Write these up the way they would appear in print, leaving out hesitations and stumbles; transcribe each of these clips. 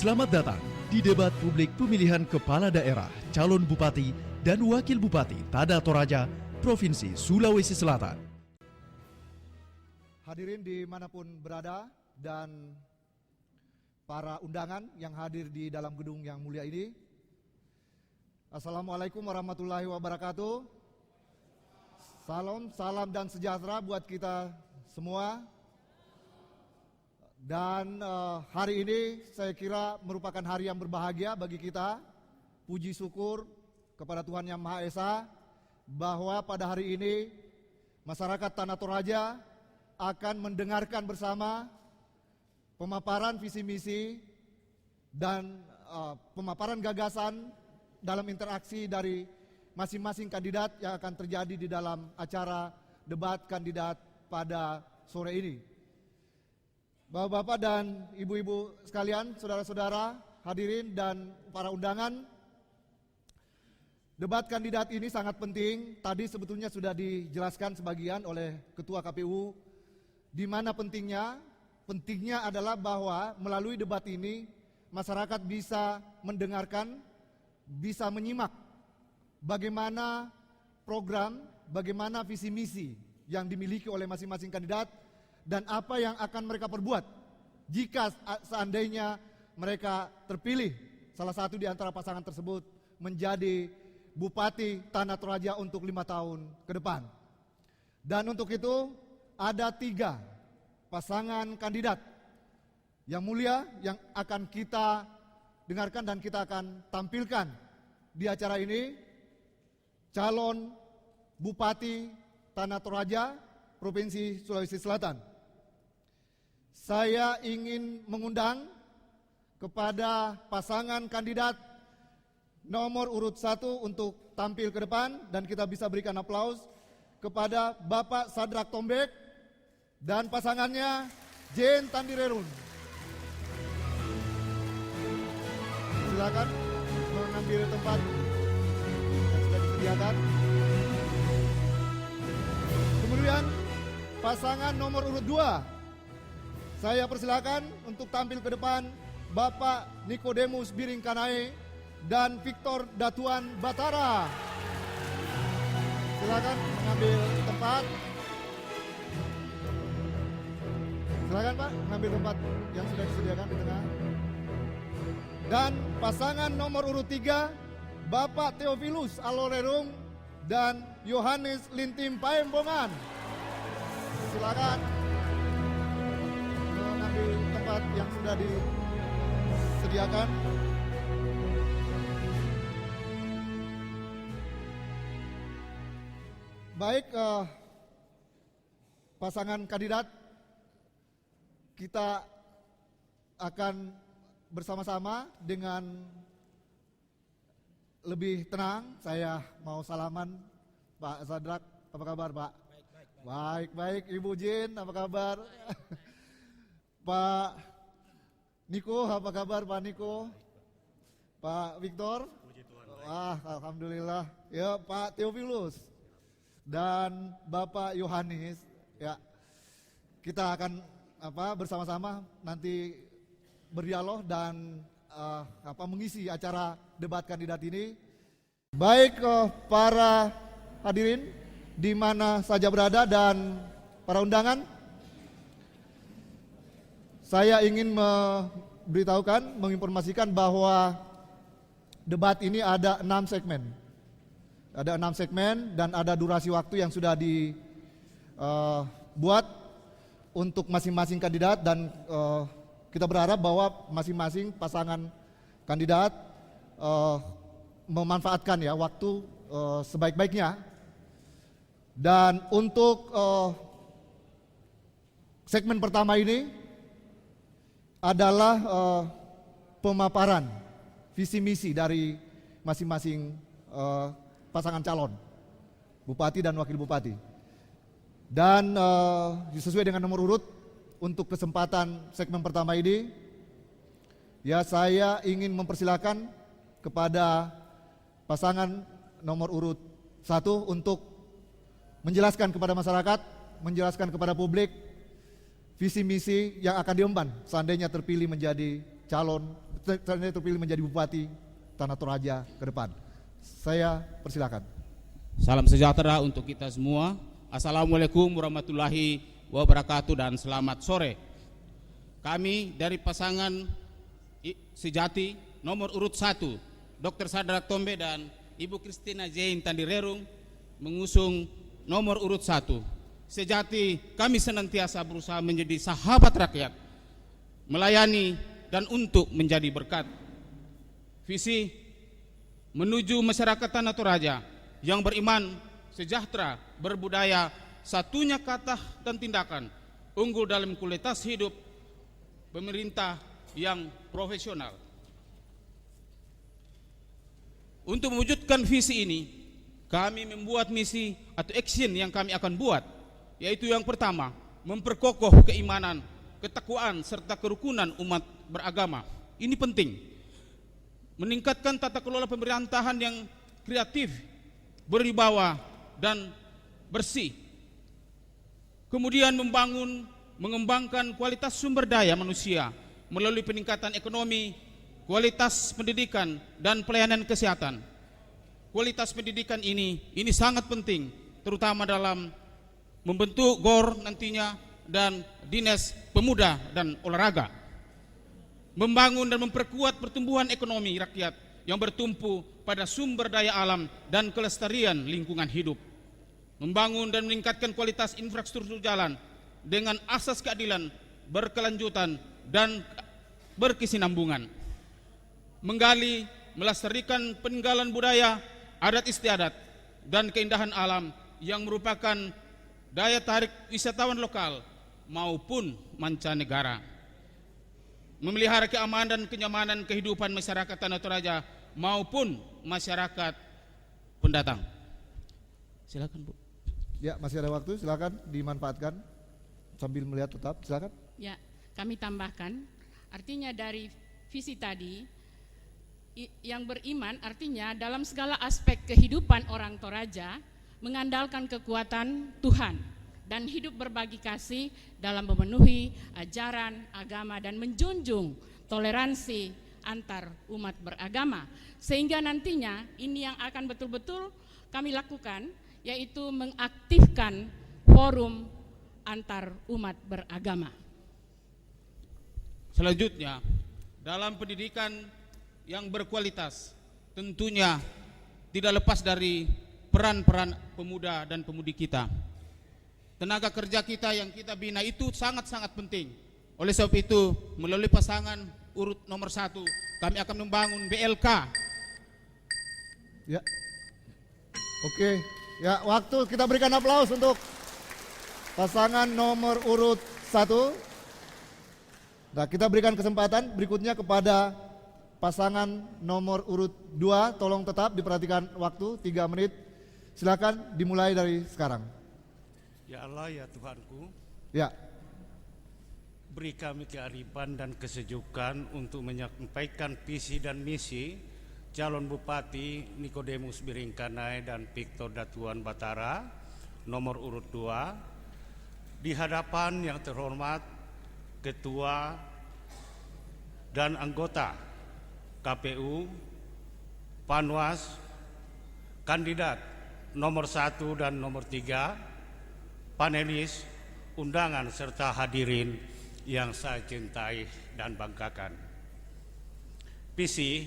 Selamat datang di debat publik pemilihan kepala daerah, calon bupati, dan wakil bupati Tada Toraja, Provinsi Sulawesi Selatan. Hadirin dimanapun berada dan para undangan yang hadir di dalam gedung yang mulia ini. Assalamualaikum warahmatullahi wabarakatuh. Salam dan sejahtera buat kita semua. Dan hari ini saya kira merupakan hari yang berbahagia bagi kita. Puji syukur kepada Tuhan Yang Maha Esa bahwa pada hari ini masyarakat Tanah Toraja akan mendengarkan bersama pemaparan visi misi dan pemaparan gagasan dalam interaksi dari masing-masing kandidat yang akan terjadi di dalam acara debat kandidat pada sore ini. Bapak-bapak dan ibu-ibu sekalian, saudara-saudara, hadirin dan para undangan, debat kandidat ini sangat penting. Tadi sebetulnya sudah dijelaskan sebagian oleh Ketua KPU di mana pentingnya. Pentingnya adalah bahwa melalui debat ini masyarakat bisa mendengarkan, bisa menyimak bagaimana program, bagaimana visi misi yang dimiliki oleh masing-masing kandidat dan apa yang akan mereka perbuat jika seandainya mereka terpilih salah satu di antara pasangan tersebut menjadi Bupati Tanah Toraja untuk 5 tahun ke depan. Dan untuk itu ada 3 pasangan kandidat yang mulia yang akan kita dengarkan dan kita akan tampilkan di acara ini. Calon Bupati Tanah Toraja Provinsi Sulawesi Selatan. Saya ingin mengundang kepada pasangan kandidat nomor urut 1 untuk tampil ke depan dan kita bisa berikan aplaus kepada Bapak Sadrak Tombek dan pasangannya Jane Tandirerun. Silakan mengambil tempat yang sudah disediakan. Kemudian pasangan nomor urut 2, saya persilakan untuk tampil ke depan Bapak Nikodemus Biring Kanae dan Victor Datuan Batara. Silakan mengambil tempat. Silakan Pak, mengambil tempat yang sudah disediakan di tengah. Dan pasangan nomor urut 3, Bapak Theophilus Alorerung dan Yohanes Lintim Paembongan. Silakan mengambil tempat yang sudah disediakan. Baik, pasangan kandidat, kita akan bersama-sama dengan lebih tenang. Saya mau salaman Pak Sadrak, apa kabar Pak? Baik, Ibu Jin, apa kabar? Pak Niko, apa kabar Pak Niko? Pak Victor? Wah, alhamdulillah. Ya, Pak Theophilus dan Bapak Yohanes, ya, kita akan bersama-sama nanti berdialog dan mengisi acara debat kandidat ini. Baik, para hadirin di mana saja berada dan para undangan, saya ingin memberitahukan, menginformasikan bahwa debat ini ada 6 segmen. Ada 6 segmen dan ada durasi waktu yang sudah dibuat untuk masing-masing kandidat dan kita berharap bahwa masing-masing pasangan kandidat memanfaatkan ya waktu sebaik-baiknya. Dan untuk segmen pertama ini adalah pemaparan visi misi dari masing-masing pasangan calon bupati dan wakil bupati. Dan sesuai dengan nomor urut untuk kesempatan segmen pertama ini, ya saya ingin mempersilakan kepada pasangan nomor urut 1 untuk menjelaskan kepada masyarakat, menjelaskan kepada publik visi misi yang akan diemban seandainya terpilih menjadi calon seandainya terpilih menjadi Bupati Tanah Toraja ke depan. Saya persilakan. Salam sejahtera untuk kita semua. Assalamualaikum warahmatullahi wabarakatuh dan selamat sore. Kami dari pasangan Sejati nomor urut 1, Dr. Sadrak Tombe dan Ibu Christina Jain Tandirerung mengusung nomor urut 1. Sejati kami senantiasa berusaha menjadi sahabat rakyat, melayani dan untuk menjadi berkat. Visi menuju masyarakat Tanah Toraja yang beriman, sejahtera, berbudaya, satunya kata dan tindakan, unggul dalam kualitas hidup, pemerintah yang profesional. Untuk mewujudkan visi ini, kami membuat misi atau action yang kami akan buat, yaitu yang pertama, memperkokoh keimanan, ketakwaan, serta kerukunan umat beragama. Ini penting. Meningkatkan tata kelola pemerintahan yang kreatif, berwibawa, dan bersih. Kemudian mengembangkan kualitas sumber daya manusia melalui peningkatan ekonomi, kualitas pendidikan, dan pelayanan kesehatan. Kualitas pendidikan ini sangat penting, terutama dalam membentuk GOR nantinya dan Dinas Pemuda dan Olahraga. Membangun dan memperkuat pertumbuhan ekonomi rakyat yang bertumpu pada sumber daya alam dan kelestarian lingkungan hidup. Membangun dan meningkatkan kualitas infrastruktur jalan dengan asas keadilan, berkelanjutan, dan berkesinambungan. Menggali, melestarikan peninggalan budaya, adat istiadat, dan keindahan alam yang merupakan daya tarik wisatawan lokal maupun mancanegara. Memelihara keamanan dan kenyamanan kehidupan masyarakat Tanah Toraja maupun masyarakat pendatang. Silakan, Bu. Ya, masih ada waktu, silakan dimanfaatkan sambil melihat tetap, silakan. Ya, kami tambahkan, artinya dari visi tadi, yang beriman artinya dalam segala aspek kehidupan orang Toraja mengandalkan kekuatan Tuhan dan hidup berbagi kasih dalam memenuhi ajaran agama dan menjunjung toleransi antar umat beragama, sehingga nantinya ini yang akan betul-betul kami lakukan, yaitu mengaktifkan forum antar umat beragama. Selanjutnya, dalam pendidikan yang berkualitas tentunya tidak lepas dari peran-peran pemuda dan pemudi kita. Tenaga kerja kita yang kita bina itu sangat-sangat penting. Oleh sebab itu, melalui pasangan urut nomor 1, kami akan membangun BLK. Ya. Oke, ya, waktu kita berikan aplaus untuk pasangan nomor urut 1. Nah, kita berikan kesempatan berikutnya kepada pasangan nomor urut 2. Tolong tetap diperhatikan waktu 3 menit. Silakan dimulai dari sekarang. Ya Allah, ya Tuhanku, Ya. beri kami kearifan dan kesejukan untuk menyampaikan visi dan misi calon Bupati Nikodemus Biringkanai dan Victor Datuan Batara nomor urut 2 di hadapan yang terhormat Ketua dan anggota KPU, Panwas, kandidat nomor 1 dan nomor 3, panelis, undangan, serta hadirin yang saya cintai dan banggakan. Visi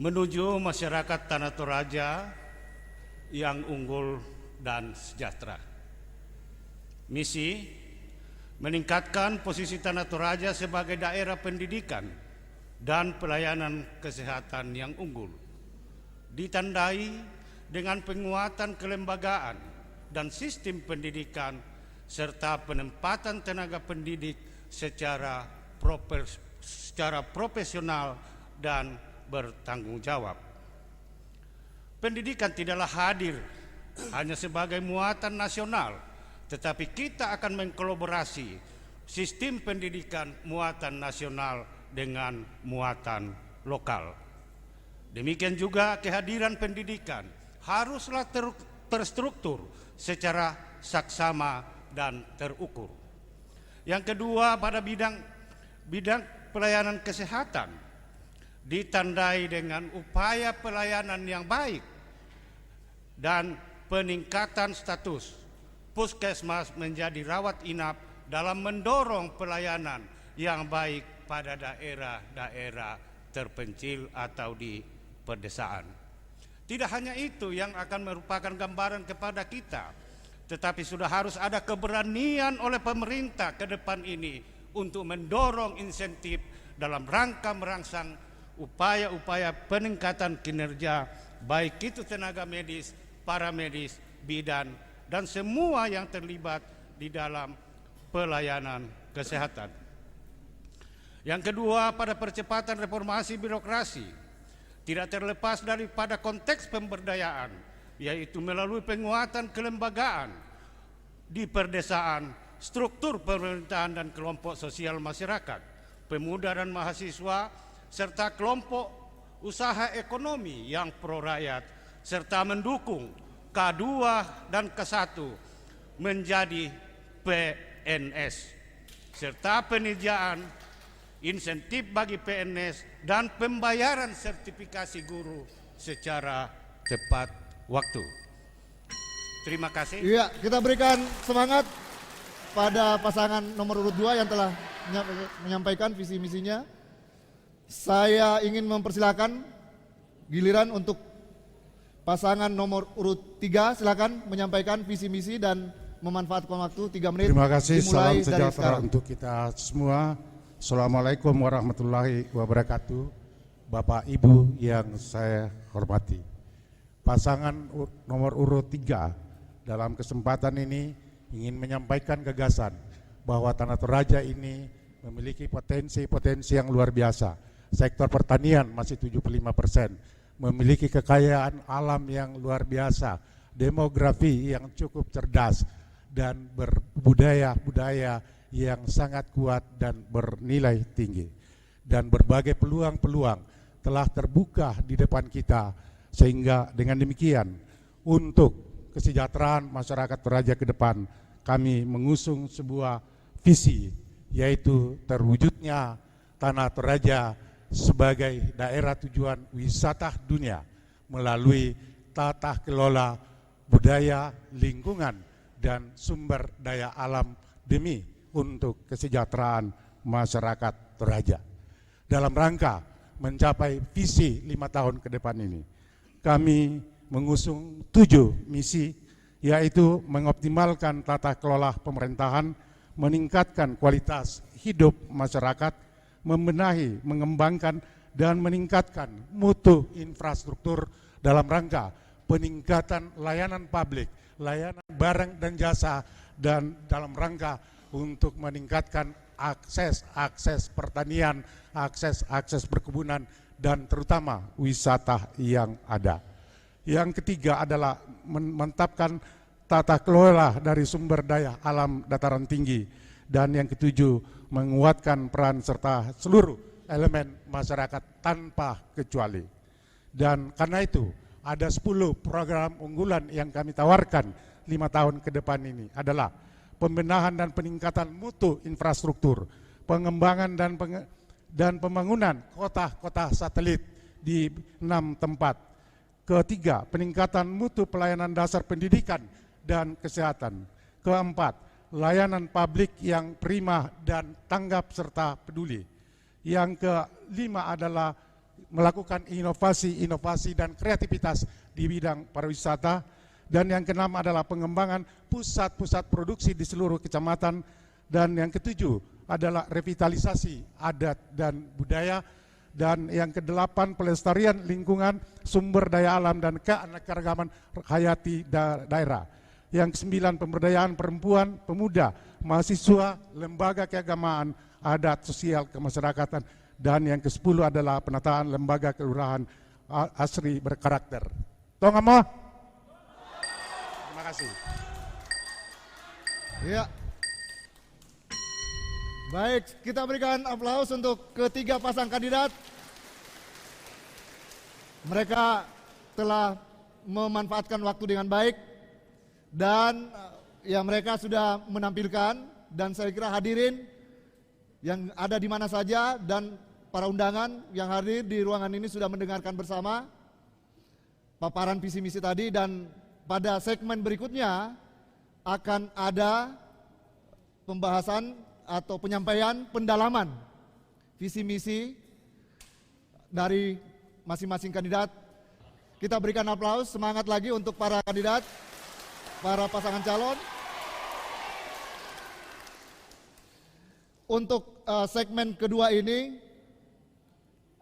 menuju masyarakat Tanah Toraja yang unggul dan sejahtera. Misi meningkatkan posisi Tanah Toraja sebagai daerah pendidikan dan pelayanan kesehatan yang unggul, ditandai dengan penguatan kelembagaan dan sistem pendidikan serta penempatan tenaga pendidik secara profesional dan bertanggung jawab. Pendidikan tidaklah hadir hanya sebagai muatan nasional, tetapi kita akan mengkolaborasi sistem pendidikan muatan nasional dengan muatan lokal. Demikian juga kehadiran pendidikan haruslah terstruktur secara saksama dan terukur. Yang kedua, pada bidang pelayanan kesehatan ditandai dengan upaya pelayanan yang baik dan peningkatan status puskesmas menjadi rawat inap dalam mendorong pelayanan yang baik pada daerah-daerah terpencil atau di pedesaan. Tidak hanya itu yang akan merupakan gambaran kepada kita, tetapi sudah harus ada keberanian oleh pemerintah ke depan ini untuk mendorong insentif dalam rangka merangsang upaya-upaya peningkatan kinerja, baik itu tenaga medis, paramedis, bidan, dan semua yang terlibat di dalam pelayanan kesehatan. Yang kedua, pada percepatan reformasi birokrasi, tidak terlepas daripada konteks pemberdayaan, yaitu melalui penguatan kelembagaan di perdesaan, struktur pemerintahan dan kelompok sosial masyarakat, pemuda dan mahasiswa, serta kelompok usaha ekonomi yang pro rakyat, serta mendukung K2 dan K1 menjadi PNS, serta penyediaan insentif bagi PNS dan pembayaran sertifikasi guru secara tepat waktu. Terima kasih. Iya, kita berikan semangat pada pasangan nomor urut 2 yang telah menyampaikan visi misinya. Saya ingin mempersilakan giliran untuk pasangan nomor urut 3, silakan menyampaikan visi misi dan memanfaatkan waktu 3 menit. Terima kasih, salam dimulai dari sejahtera sekarang. untuk kita semua. Assalamualaikum warahmatullahi wabarakatuh. Bapak Ibu yang saya hormati, pasangan nomor urut 3 dalam kesempatan ini ingin menyampaikan gagasan bahwa Tanah Toraja ini memiliki potensi-potensi yang luar biasa. Sektor pertanian masih 75%, memiliki kekayaan alam yang luar biasa, demografi yang cukup cerdas, dan berbudaya yang sangat kuat dan bernilai tinggi. Dan berbagai peluang-peluang telah terbuka di depan kita, sehingga dengan demikian untuk kesejahteraan masyarakat Toraja ke depan, kami mengusung sebuah visi, yaitu terwujudnya Tanah Toraja sebagai daerah tujuan wisata dunia melalui tata kelola budaya, lingkungan, dan sumber daya alam demi untuk kesejahteraan masyarakat Toraja. Dalam rangka mencapai visi 5 tahun ke depan ini, kami mengusung 7 misi, yaitu mengoptimalkan tata kelola pemerintahan, meningkatkan kualitas hidup masyarakat, membenahi, mengembangkan, dan meningkatkan mutu infrastruktur dalam rangka peningkatan layanan publik, layanan barang dan jasa, dan dalam rangka untuk meningkatkan akses pertanian, akses perkebunan, dan terutama wisata yang ada. Yang ketiga adalah memantapkan tata kelola dari sumber daya alam dataran tinggi, dan yang ketujuh menguatkan peran serta seluruh elemen masyarakat tanpa kecuali. Dan karena itu ada 10 program unggulan yang kami tawarkan 5 tahun ke depan ini adalah pembenahan dan peningkatan mutu infrastruktur, pengembangan dan pembangunan kota-kota satelit di 6 tempat. Ketiga, peningkatan mutu pelayanan dasar pendidikan dan kesehatan. Keempat, layanan publik yang prima dan tanggap serta peduli. Yang kelima adalah melakukan inovasi dan kreativitas di bidang pariwisata. Dan yang keenam adalah pengembangan pusat-pusat produksi di seluruh kecamatan. Dan yang ketujuh adalah revitalisasi adat dan budaya. Dan yang kedelapan pelestarian lingkungan, sumber daya alam, dan keanekaragaman hayati daerah. Yang kesembilan pemberdayaan perempuan, pemuda, mahasiswa, lembaga keagamaan, adat, sosial, kemasyarakatan. Dan yang ke-10 adalah penataan lembaga kelurahan asri berkarakter. Tong amo? Terima kasih. Ya. Baik, kita berikan aplaus untuk ketiga pasang kandidat. Mereka telah memanfaatkan waktu dengan baik dan ya mereka sudah menampilkan, dan saya kira hadirin yang ada di mana saja dan para undangan yang hadir di ruangan ini sudah mendengarkan bersama paparan visi misi tadi, dan pada segmen berikutnya akan ada pembahasan atau penyampaian pendalaman visi misi dari masing-masing kandidat. Kita berikan aplaus, semangat lagi untuk para kandidat, para pasangan calon. Untuk segmen kedua ini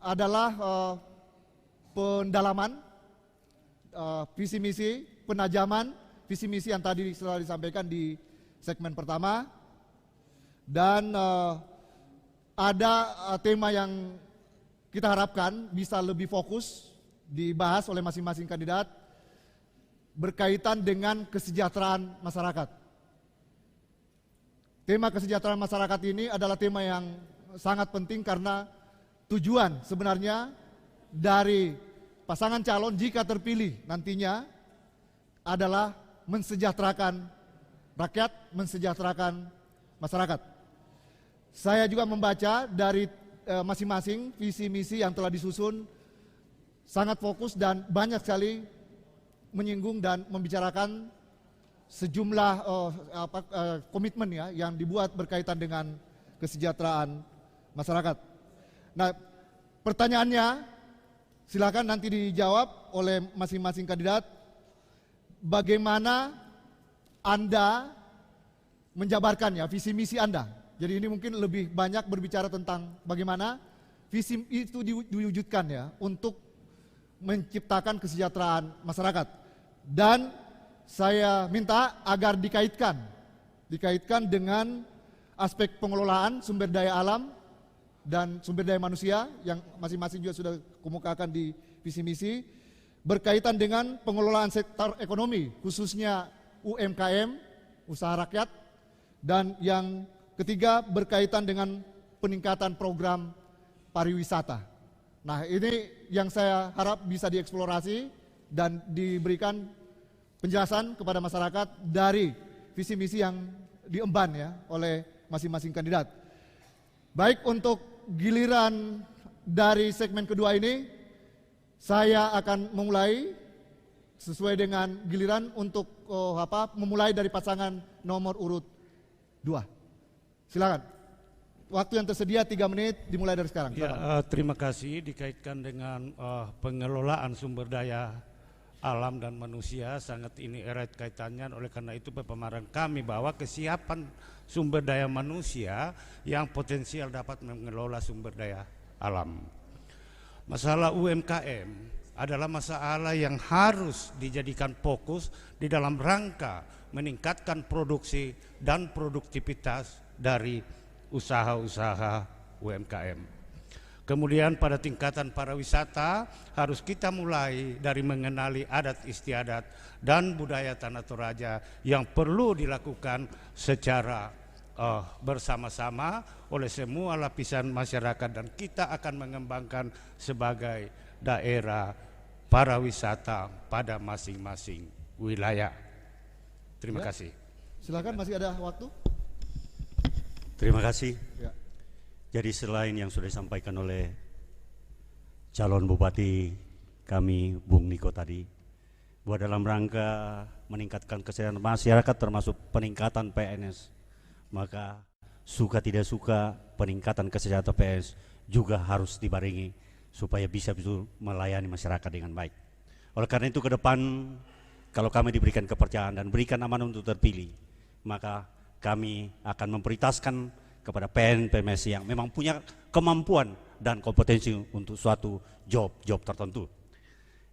adalah pendalaman visi misi, penajaman visi misi yang tadi telah disampaikan di segmen pertama, dan ada tema yang kita harapkan bisa lebih fokus dibahas oleh masing-masing kandidat berkaitan dengan kesejahteraan masyarakat. Tema kesejahteraan masyarakat ini adalah tema yang sangat penting karena tujuan sebenarnya dari pasangan calon jika terpilih nantinya adalah mensejahterakan rakyat, mensejahterakan masyarakat. Saya juga membaca dari masing-masing visi misi yang telah disusun sangat fokus dan banyak sekali menyinggung dan membicarakan sejumlah komitmen ya yang dibuat berkaitan dengan kesejahteraan masyarakat. Nah, pertanyaannya silakan nanti dijawab oleh masing-masing kandidat. Bagaimana Anda menjabarkan ya visi misi Anda? Jadi ini mungkin lebih banyak berbicara tentang bagaimana visi itu diwujudkan ya untuk menciptakan kesejahteraan masyarakat. Dan saya minta agar dikaitkan dengan aspek pengelolaan sumber daya alam dan sumber daya manusia yang masing-masing juga sudah kemukakan di visi misi, berkaitan dengan pengelolaan sektor ekonomi khususnya UMKM, usaha rakyat, dan yang ketiga berkaitan dengan peningkatan program pariwisata. Nah, ini yang saya harap bisa dieksplorasi dan diberikan penjelasan kepada masyarakat dari visi misi yang diemban ya oleh masing-masing kandidat. Baik, untuk giliran dari segmen kedua ini saya akan memulai sesuai dengan giliran untuk memulai dari pasangan nomor urut 2. Silakan. Waktu yang tersedia 3 menit dimulai dari sekarang. Ya, terima kasih. Dikaitkan dengan pengelolaan sumber daya alam dan manusia, sangat ini erat kaitannya. Oleh karena itu pemaparan kami bahwa kesiapan sumber daya manusia yang potensial dapat mengelola sumber daya alam. Masalah UMKM adalah masalah yang harus dijadikan fokus di dalam rangka meningkatkan produksi dan produktivitas dari usaha-usaha UMKM. Kemudian pada tingkatan pariwisata harus kita mulai dari mengenali adat istiadat dan budaya Tanah Toraja yang perlu dilakukan secara bersama-sama oleh semua lapisan masyarakat, dan kita akan mengembangkan sebagai daerah pariwisata pada masing-masing wilayah. Terima kasih. Silakan, masih ada waktu. Terima kasih. Ya. Jadi selain yang sudah disampaikan oleh calon bupati kami Bung Niko tadi, bahwa dalam rangka meningkatkan kesejahteraan masyarakat termasuk peningkatan PNS, maka suka tidak suka peningkatan kesejahteraan PNS juga harus dibarengi supaya bisa melayani masyarakat dengan baik. Oleh karena itu ke depan kalau kami diberikan kepercayaan dan berikan amanah untuk terpilih, maka kami akan memprioritaskan kepada PNS yang memang punya kemampuan dan kompetensi untuk suatu job tertentu.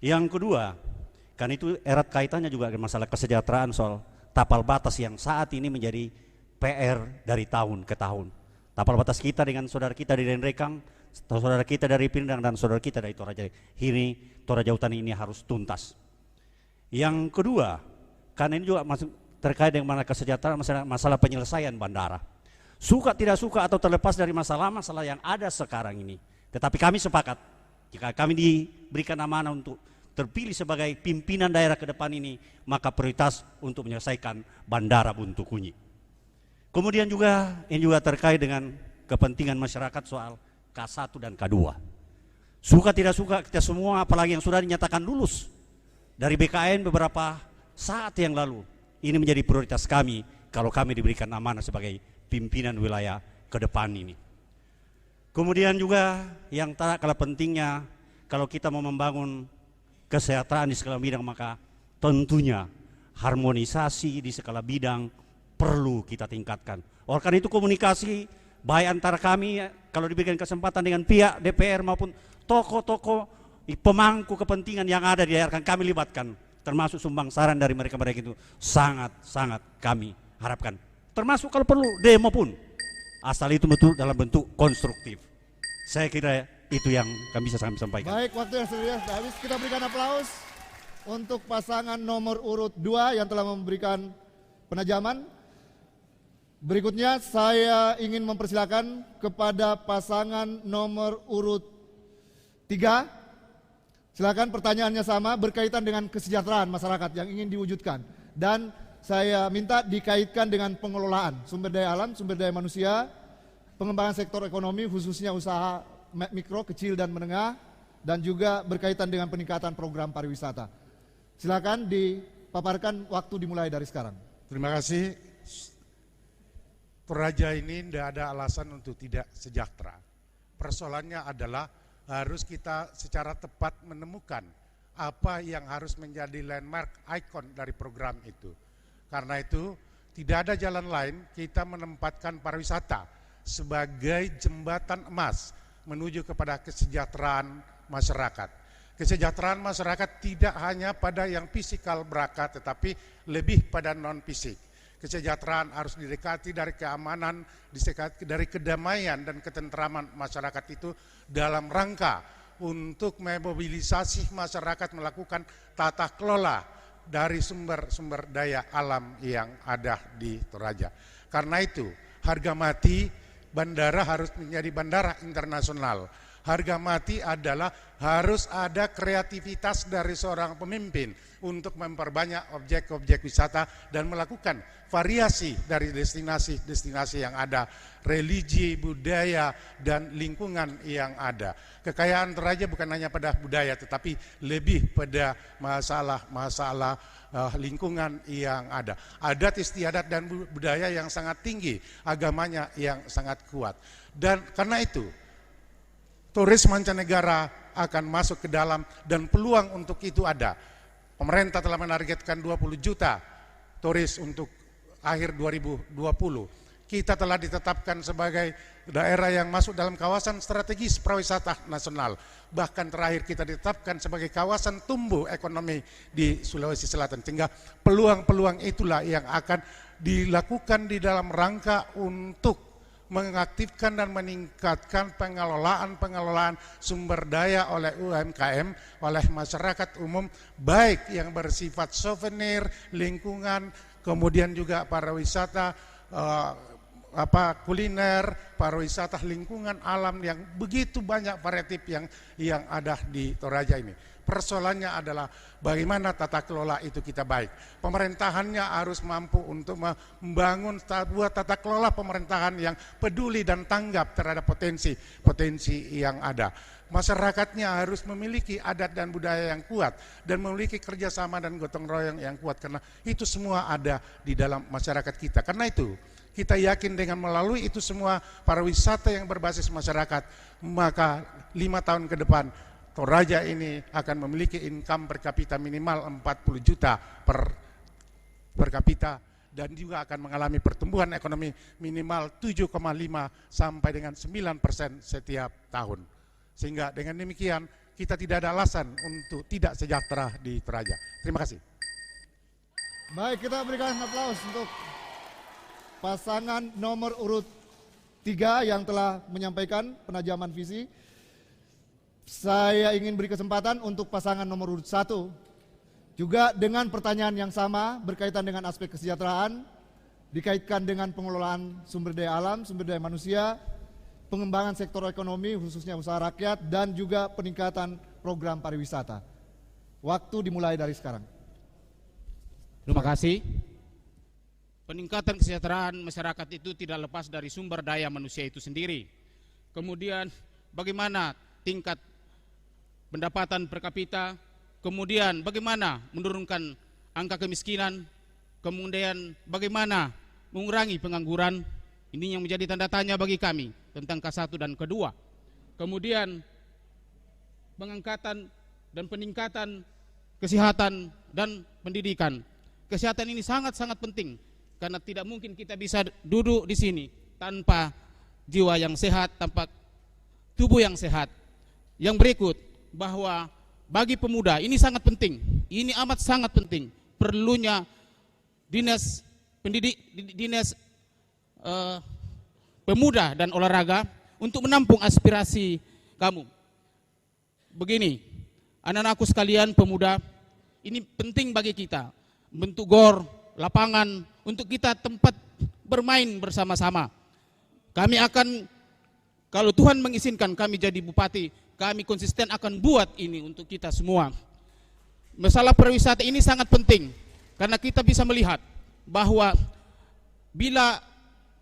Yang kedua, kan itu erat kaitannya juga dengan masalah kesejahteraan soal tapal batas yang saat ini menjadi PR dari tahun ke tahun. Tapal batas kita dengan saudara kita di Denrekang, saudara kita dari Pindang, dan saudara kita dari Toraja. Ini Toraja Utani ini harus tuntas. Yang kedua, karena ini juga masuk terkait dengan kesejahteraan masalah penyelesaian bandara. Suka tidak suka atau terlepas dari masalah-masalah yang ada sekarang ini, tetapi kami sepakat jika kami diberikan amanah untuk terpilih sebagai pimpinan daerah ke depan ini, maka prioritas untuk menyelesaikan bandara Buntu Kunyi. Kemudian juga ini juga terkait dengan kepentingan masyarakat soal K1 dan K2. Suka tidak suka kita semua, apalagi yang sudah dinyatakan lulus dari BKN beberapa saat yang lalu, ini menjadi prioritas kami kalau kami diberikan amanah sebagai pimpinan wilayah ke depan ini. Kemudian juga yang tak kalah pentingnya, kalau kita mau membangun kesejahteraan di segala bidang, maka tentunya harmonisasi di segala bidang perlu kita tingkatkan. Oleh karena itu komunikasi baik antara kami kalau diberikan kesempatan dengan pihak DPR maupun tokoh-tokoh pemangku kepentingan yang ada di daerah, kami libatkan, termasuk sumbang saran dari mereka-mereka itu sangat-sangat kami harapkan. Termasuk kalau perlu demo pun, asal itu betul dalam bentuk konstruktif. Saya kira itu yang kami bisa sampaikan. Baik, waktu yang sudah habis, kita berikan aplaus untuk pasangan nomor urut 2 yang telah memberikan penajaman. Berikutnya saya ingin mempersilakan kepada pasangan nomor urut 3. Silakan, pertanyaannya sama, berkaitan dengan kesejahteraan masyarakat yang ingin diwujudkan. Dan saya minta dikaitkan dengan pengelolaan sumber daya alam, sumber daya manusia, pengembangan sektor ekonomi khususnya usaha mikro, kecil dan menengah, dan juga berkaitan dengan peningkatan program pariwisata. Silakan dipaparkan, waktu dimulai dari sekarang. Terima kasih. Toraja ini tidak ada alasan untuk tidak sejahtera. Persoalannya adalah harus kita secara tepat menemukan apa yang harus menjadi landmark, ikon dari program itu. Karena itu tidak ada jalan lain kita menempatkan pariwisata sebagai jembatan emas menuju kepada kesejahteraan masyarakat. Kesejahteraan masyarakat tidak hanya pada yang fisikal belaka, tetapi lebih pada non-fisik. Kesejahteraan harus didekati dari keamanan, dari kedamaian dan ketentraman masyarakat itu dalam rangka untuk memobilisasi masyarakat melakukan tata kelola dari sumber-sumber daya alam yang ada di Toraja. Karena itu harga mati bandara harus menjadi bandara internasional. Harga mati adalah harus ada kreativitas dari seorang pemimpin untuk memperbanyak objek-objek wisata dan melakukan variasi dari destinasi-destinasi yang ada, religi, budaya, dan lingkungan yang ada. Kekayaan Toraja bukan hanya pada budaya, tetapi lebih pada masalah-masalah lingkungan yang ada. Adat istiadat dan budaya yang sangat tinggi, agamanya yang sangat kuat. Dan karena itu, turis mancanegara akan masuk ke dalam dan peluang untuk itu ada. Pemerintah telah menargetkan 20 juta turis untuk akhir 2020. Kita telah ditetapkan sebagai daerah yang masuk dalam kawasan strategis pariwisata nasional. Bahkan terakhir kita ditetapkan sebagai kawasan tumbuh ekonomi di Sulawesi Selatan. Sehingga peluang-peluang itulah yang akan dilakukan di dalam rangka untuk mengaktifkan dan meningkatkan pengelolaan sumber daya oleh UMKM, oleh masyarakat umum, baik yang bersifat souvenir, lingkungan, kemudian juga pariwisata, kuliner, pariwisata lingkungan alam yang begitu banyak variatif yang ada di Toraja ini. Persoalannya adalah bagaimana tata kelola itu kita baik. Pemerintahannya harus mampu untuk membangun sebuah tata kelola pemerintahan yang peduli dan tanggap terhadap potensi yang ada. Masyarakatnya harus memiliki adat dan budaya yang kuat dan memiliki kerjasama dan gotong royong yang kuat, karena itu semua ada di dalam masyarakat kita. Karena itu kita yakin dengan melalui itu semua pariwisata yang berbasis masyarakat, maka 5 tahun ke depan Toraja ini akan memiliki income per kapita minimal 40 juta per kapita, dan juga akan mengalami pertumbuhan ekonomi minimal 7,5 sampai dengan 9% setiap tahun. Sehingga dengan demikian kita tidak ada alasan untuk tidak sejahtera di Toraja. Terima kasih. Baik, kita berikan aplaus untuk pasangan nomor urut 3 yang telah menyampaikan penajaman visi. Saya ingin beri kesempatan untuk pasangan nomor urut 1 juga dengan pertanyaan yang sama berkaitan dengan aspek kesejahteraan, dikaitkan dengan pengelolaan sumber daya alam, sumber daya manusia, pengembangan sektor ekonomi khususnya usaha rakyat, dan juga peningkatan program pariwisata. Waktu dimulai dari sekarang. Terima kasih. peningkatan kesejahteraan masyarakat itu tidak lepas dari sumber daya manusia itu sendiri. Kemudian bagaimana tingkat pendapatan per kapita, kemudian bagaimana menurunkan angka kemiskinan, kemudian bagaimana mengurangi pengangguran. Ini yang menjadi tanda tanya bagi kami tentang K1 dan K2. Kemudian pengangkatan dan peningkatan kesehatan dan pendidikan. Kesehatan ini sangat-sangat penting karena tidak mungkin kita bisa duduk di sini tanpa jiwa yang sehat, tanpa tubuh yang sehat. Yang berikut, bahwa bagi pemuda ini sangat penting, ini amat sangat penting, perlunya dinas pemuda dan olahraga untuk menampung aspirasi kamu. Begini, anak-anakku sekalian pemuda, ini penting bagi kita, bentuk gor, lapangan, untuk kita tempat bermain bersama-sama. Kami akan, kalau Tuhan mengizinkan kami jadi bupati, kami konsisten akan buat ini untuk kita semua. Masalah pariwisata ini sangat penting, karena kita bisa melihat bahwa bila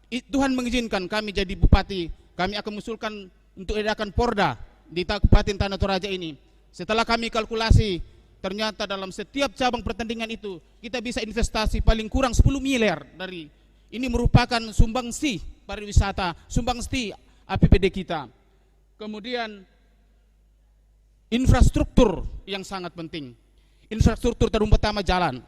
Tuhan mengizinkan kami jadi bupati, kami akan mengusulkan untuk adakan Porda di Kabupaten Tanah Toraja ini. Setelah kami kalkulasi, ternyata dalam setiap cabang pertandingan itu kita bisa investasi paling kurang 10 miliar dari ini, merupakan sumbangsi pariwisata, sumbangsi APBD kita. Kemudian infrastruktur yang sangat penting. Infrastruktur terutama jalan.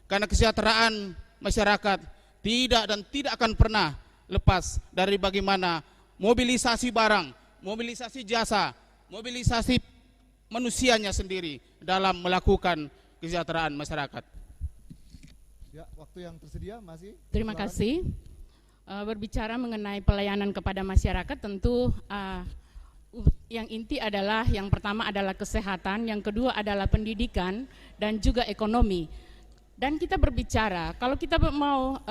Karena kesejahteraan masyarakat tidak akan pernah lepas dari bagaimana mobilisasi barang, mobilisasi jasa, mobilisasi manusianya sendiri dalam melakukan kesejahteraan masyarakat. Ya, waktu yang tersedia masih. Terima kasih. Berbicara mengenai pelayanan kepada masyarakat, tentu yang inti adalah, yang pertama adalah kesehatan, yang kedua adalah pendidikan, dan juga ekonomi. Dan kita berbicara, kalau kita mau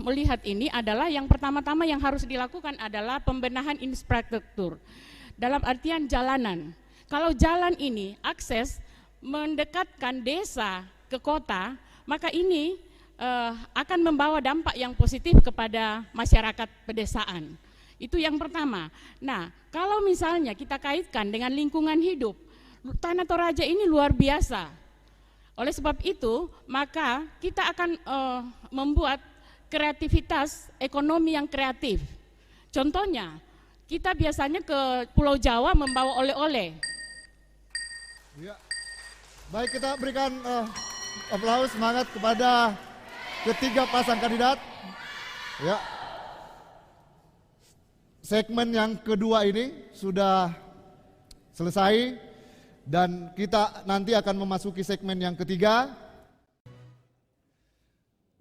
melihat ini adalah yang pertama-tama yang harus dilakukan adalah pembenahan infrastruktur. Dalam artian jalanan. Kalau jalan ini akses mendekatkan desa ke kota, maka ini akan membawa dampak yang positif kepada masyarakat pedesaan. Itu yang pertama. Nah, kalau misalnya kita kaitkan dengan lingkungan hidup, Tanah Toraja ini luar biasa. Oleh sebab itu, maka kita akan membuat kreativitas ekonomi yang kreatif. Contohnya, kita biasanya ke Pulau Jawa membawa oleh-oleh. Ya. Baik, kita berikan aplaus semangat kepada ketiga pasang kandidat. Ya. Segmen yang kedua ini sudah selesai. Dan kita nanti akan memasuki segmen yang ketiga.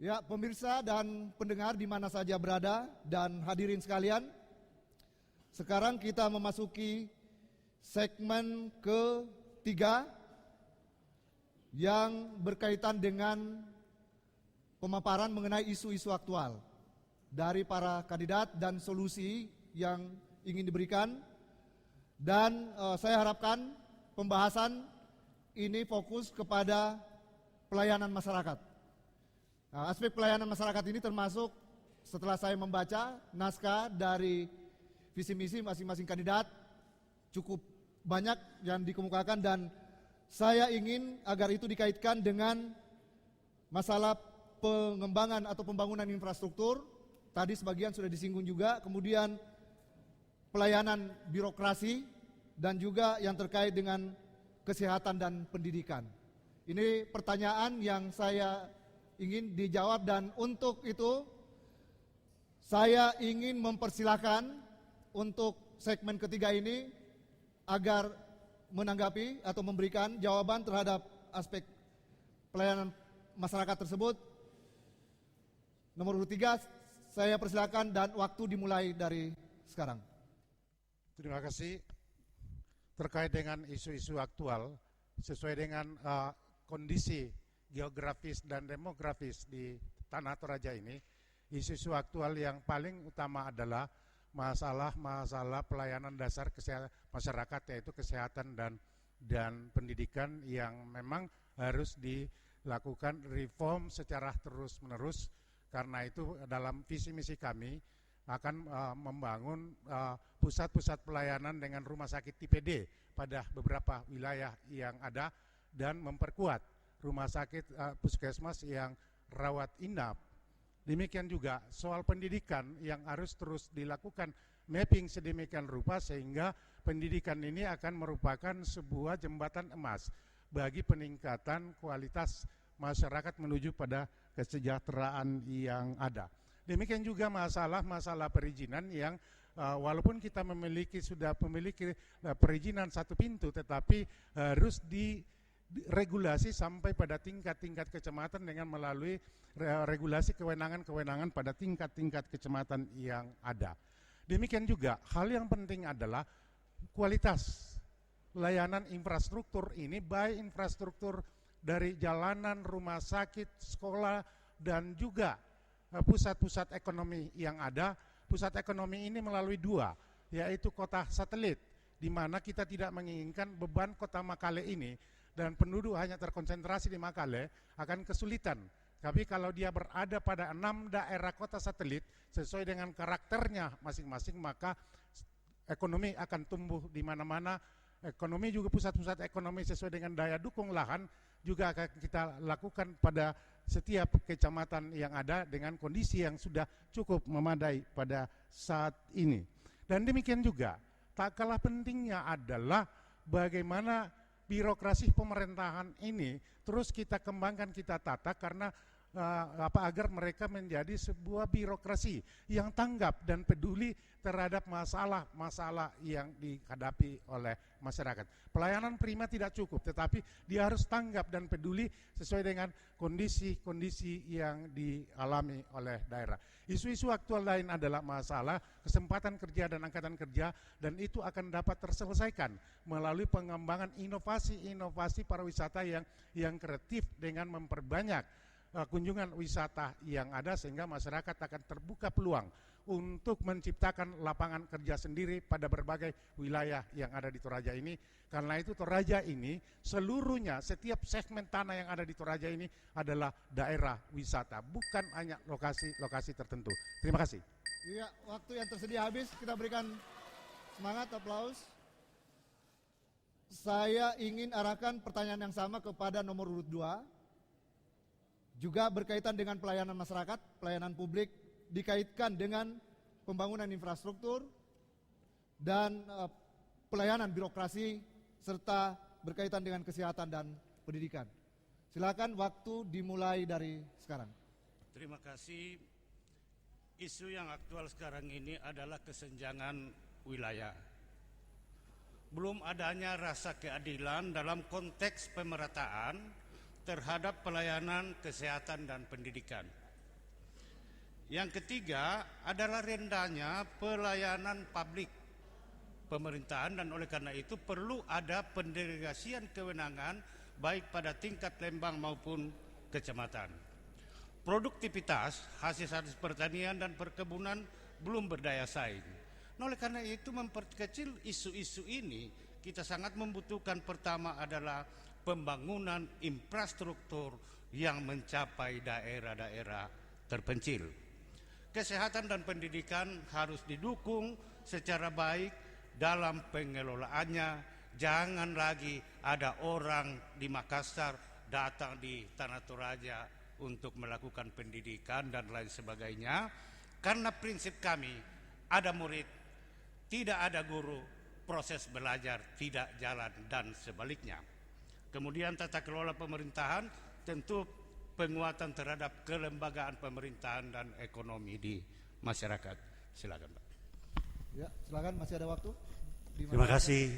Ya, pemirsa dan pendengar di mana saja berada dan hadirin sekalian, sekarang kita memasuki segmen ketiga yang berkaitan dengan pemaparan mengenai isu-isu aktual dari para kandidat dan solusi yang ingin diberikan. Dan saya harapkan pembahasan ini fokus kepada pelayanan masyarakat. Nah, aspek pelayanan masyarakat ini termasuk setelah saya membaca naskah dari visi misi masing-masing kandidat, cukup banyak yang dikemukakan, dan saya ingin agar itu dikaitkan dengan masalah pengembangan atau pembangunan infrastruktur. Tadi sebagian sudah disinggung juga, kemudian pelayanan birokrasi, dan juga yang terkait dengan kesehatan dan pendidikan. Ini pertanyaan yang saya ingin dijawab, dan untuk itu saya ingin mempersilahkan untuk segmen ketiga ini agar menanggapi atau memberikan jawaban terhadap aspek pelayanan masyarakat tersebut. Nomor urut 3 saya persilakan, dan waktu dimulai dari sekarang. Terima kasih. Terkait dengan isu-isu aktual, sesuai dengan kondisi geografis dan demografis di Tanah Toraja ini, isu-isu aktual yang paling utama adalah masalah pelayanan dasar kesehatan masyarakat, yaitu kesehatan dan pendidikan yang memang harus dilakukan reform secara terus-menerus Karena itu dalam visi misi kami akan membangun pusat-pusat pelayanan dengan rumah sakit TPD pada beberapa wilayah yang ada dan memperkuat rumah sakit puskesmas yang rawat inap. Demikian juga soal pendidikan yang harus terus dilakukan mapping sedemikian rupa sehingga pendidikan ini akan merupakan sebuah jembatan emas bagi peningkatan kualitas masyarakat menuju pada kesejahteraan yang ada. Demikian juga masalah perizinan yang walaupun kita sudah memiliki perizinan satu pintu, tetapi harus diregulasi sampai pada tingkat-tingkat kecamatan dengan melalui regulasi kewenangan-kewenangan pada tingkat-tingkat kecamatan yang ada. Demikian juga hal yang penting adalah kualitas layanan infrastruktur ini, baik infrastruktur dari jalanan, rumah sakit, sekolah, dan juga pusat-pusat ekonomi yang ada. Pusat ekonomi ini melalui dua, yaitu kota satelit, di mana kita tidak menginginkan beban kota Makale ini dan penduduk hanya terkonsentrasi di Makale akan kesulitan. Tapi kalau dia berada pada 6 daerah kota satelit sesuai dengan karakternya masing-masing, maka ekonomi akan tumbuh di mana-mana. Ekonomi juga pusat-pusat ekonomi sesuai dengan daya dukung lahan juga akan kita lakukan pada setiap kecamatan yang ada dengan kondisi yang sudah cukup memadai pada saat ini. Dan demikian juga tak kalah pentingnya adalah bagaimana birokrasi pemerintahan ini terus kita kembangkan, kita tata karena agar mereka menjadi sebuah birokrasi yang tanggap dan peduli terhadap masalah-masalah yang dihadapi oleh masyarakat. Pelayanan prima tidak cukup, tetapi dia harus tanggap dan peduli sesuai dengan kondisi-kondisi yang dialami oleh daerah. Isu-isu aktual lain adalah masalah kesempatan kerja dan angkatan kerja, dan itu akan dapat terselesaikan melalui pengembangan inovasi-inovasi pariwisata yang kreatif dengan memperbanyak kunjungan wisata yang ada sehingga masyarakat akan terbuka peluang untuk menciptakan lapangan kerja sendiri pada berbagai wilayah yang ada di Toraja ini. Karena itu Toraja ini seluruhnya, setiap segmen tanah yang ada di Toraja ini adalah daerah wisata, bukan hanya lokasi-lokasi tertentu. Terima kasih. Iya, waktu yang tersedia habis, kita berikan semangat, aplaus. Saya ingin arahkan pertanyaan yang sama kepada nomor urut 2. Juga berkaitan dengan pelayanan masyarakat, pelayanan publik, dikaitkan dengan pembangunan infrastruktur dan pelayanan birokrasi serta berkaitan dengan kesehatan dan pendidikan. Silakan, waktu dimulai dari sekarang. Terima kasih. Isu yang aktual sekarang ini adalah kesenjangan wilayah. Belum adanya rasa keadilan dalam konteks pemerataan terhadap pelayanan kesehatan dan pendidikan. Yang ketiga adalah rendahnya pelayanan publik pemerintahan, dan oleh karena itu perlu ada pendelegasian kewenangan baik pada tingkat Lembang maupun kecamatan. Produktivitas hasil pertanian dan perkebunan belum berdaya saing. Nah, oleh karena itu memperkecil isu-isu ini kita sangat membutuhkan, pertama adalah pembangunan infrastruktur yang mencapai daerah-daerah terpencil. Kesehatan dan pendidikan harus didukung secara baik dalam pengelolaannya. Jangan lagi ada orang di Makassar datang di Tanah Toraja untuk melakukan pendidikan dan lain sebagainya. Karena prinsip kami, ada murid, tidak ada guru, proses belajar tidak jalan dan sebaliknya. Kemudian tata kelola pemerintahan, tentu penguatan terhadap kelembagaan pemerintahan dan ekonomi di masyarakat. Silakan, Pak. Ya, silakan, masih ada waktu. Terima kasih.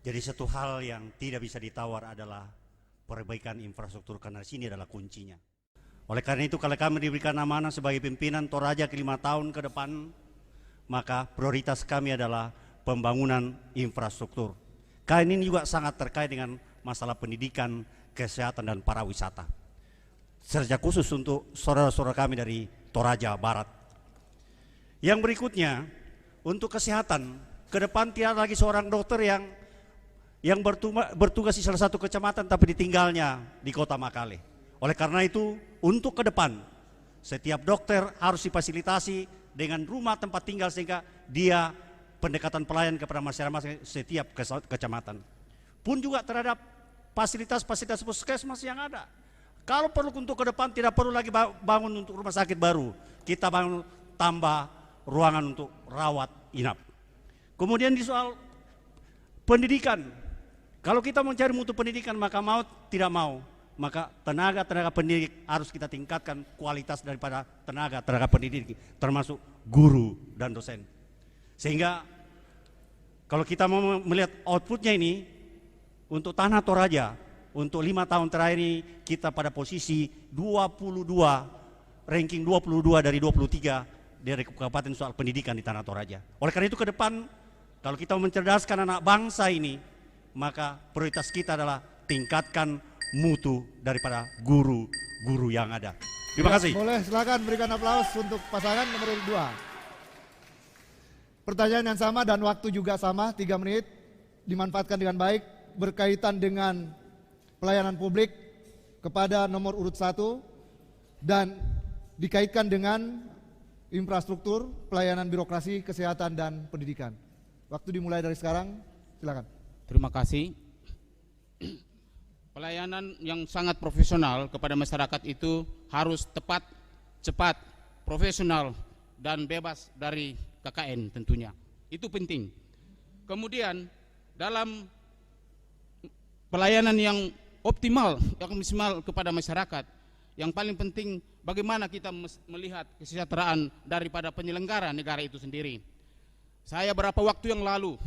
Jadi satu hal yang tidak bisa ditawar adalah perbaikan infrastruktur, karena di sini adalah kuncinya. Oleh karena itu, kalau kami diberikan amanah sebagai pimpinan Toraja ke 5 tahun ke depan, maka prioritas kami adalah pembangunan infrastruktur. Karena ini juga sangat terkait dengan masalah pendidikan, kesehatan, dan pariwisata. Secara khusus untuk saudara-saudara kami dari Toraja Barat. Yang berikutnya, untuk kesehatan, ke depan tidak lagi seorang dokter yang bertugas di salah satu kecamatan tapi ditinggalnya di kota Makale. Oleh karena itu, untuk ke depan, Setiap dokter harus difasilitasi dengan rumah tempat tinggal sehingga dia pendekatan pelayan kepada masyarakat setiap kecamatan. Pun juga terhadap fasilitas-fasilitas puskesmas yang ada. Kalau perlu untuk ke depan tidak perlu lagi bangun untuk rumah sakit baru. Kita bangun tambah ruangan untuk rawat inap. Kemudian di soal pendidikan. Kalau kita mencari mutu pendidikan maka mau tidak mau, maka tenaga pendidik harus kita tingkatkan kualitas daripada tenaga pendidik termasuk guru dan dosen. Sehingga kalau kita mau melihat outputnya ini untuk Tanah Toraja untuk 5 tahun terakhir ini kita pada posisi 22, ranking 22 dari 23 dari kabupaten soal pendidikan di Tanah Toraja. Oleh karena itu ke depan kalau kita mencerdaskan anak bangsa ini, maka prioritas kita adalah tingkatkan mutu daripada guru-guru yang ada. Terima kasih. Boleh silakan berikan aplaus untuk pasangan nomor 2. Pertanyaan yang sama dan waktu juga sama, 3 menit, dimanfaatkan dengan baik, berkaitan dengan pelayanan publik kepada nomor urut 1 dan dikaitkan dengan infrastruktur, pelayanan birokrasi, kesehatan dan pendidikan. Waktu dimulai dari sekarang, silakan. Terima kasih. Pelayanan yang sangat profesional kepada masyarakat itu harus tepat, cepat, profesional, dan bebas dari KKN tentunya. Itu penting. Kemudian dalam pelayanan yang optimal, yang maksimal kepada masyarakat, yang paling penting bagaimana kita melihat kesejahteraan daripada penyelenggara negara itu sendiri. Saya beberapa waktu yang lalu,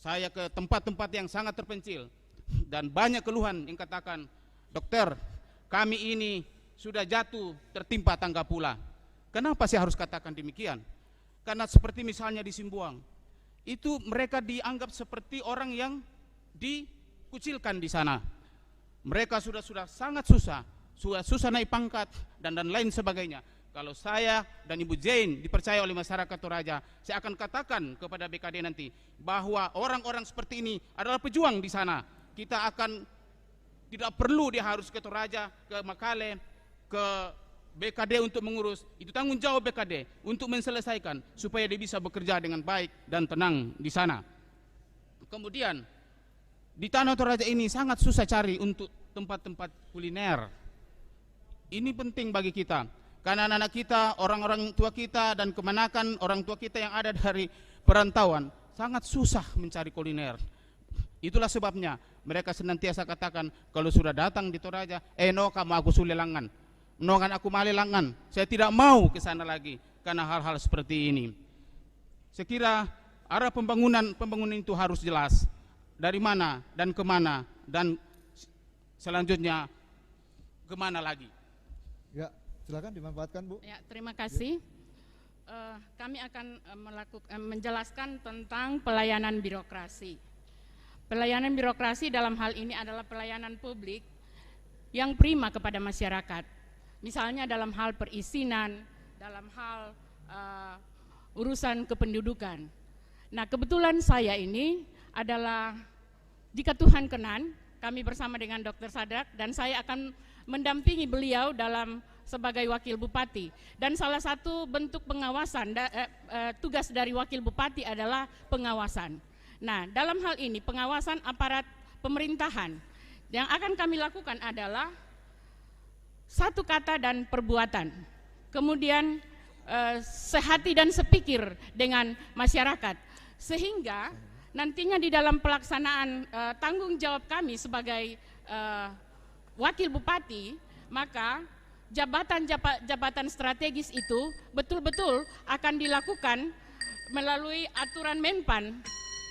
saya ke tempat-tempat yang sangat terpencil dan banyak keluhan yang katakan, dokter, kami ini sudah jatuh tertimpa tangga pula. Kenapa saya harus katakan demikian? Karena seperti misalnya di Simbuang, itu mereka dianggap seperti orang yang dikucilkan di sana. Mereka sudah sangat susah naik pangkat dan lain sebagainya. Kalau saya dan Ibu Jane dipercaya oleh masyarakat Toraja, saya akan katakan kepada BKD nanti bahwa orang-orang seperti ini adalah pejuang di sana. Kita akan tidak perlu dia harus ke Toraja, ke Makale, ke BKD untuk mengurus. Itu tanggung jawab BKD untuk menyelesaikan supaya dia bisa bekerja dengan baik dan tenang di sana. Kemudian di Tanah Toraja ini sangat susah cari untuk tempat-tempat kuliner. Ini penting bagi kita. Karena anak-anak kita, orang-orang tua kita dan kemenakan orang tua kita yang ada dari perantauan sangat susah mencari kuliner. Itulah sebabnya mereka senantiasa katakan kalau sudah datang di Toraja, no kamu aku sulelangan, no kan aku malelangan, saya tidak mau ke sana lagi karena hal-hal seperti ini. Saya kira arah pembangunan itu harus jelas dari mana dan kemana dan selanjutnya kemana lagi. Ya, silakan dimanfaatkan, Bu. Ya, terima kasih. Kami akan menjelaskan tentang pelayanan birokrasi. Pelayanan birokrasi dalam hal ini adalah pelayanan publik yang prima kepada masyarakat. Misalnya dalam hal perizinan, dalam hal urusan kependudukan. Nah, kebetulan saya ini adalah, jika Tuhan kenan, kami bersama dengan Dr. Sadak dan saya akan mendampingi beliau dalam sebagai wakil bupati. Dan salah satu bentuk pengawasan, tugas dari wakil bupati adalah pengawasan. Nah, dalam hal ini pengawasan aparat pemerintahan yang akan kami lakukan adalah satu kata dan perbuatan. Kemudian sehati dan sepikir dengan masyarakat. Sehingga nantinya di dalam pelaksanaan tanggung jawab kami sebagai wakil bupati, maka jabatan strategis itu betul-betul akan dilakukan melalui aturan Menpan,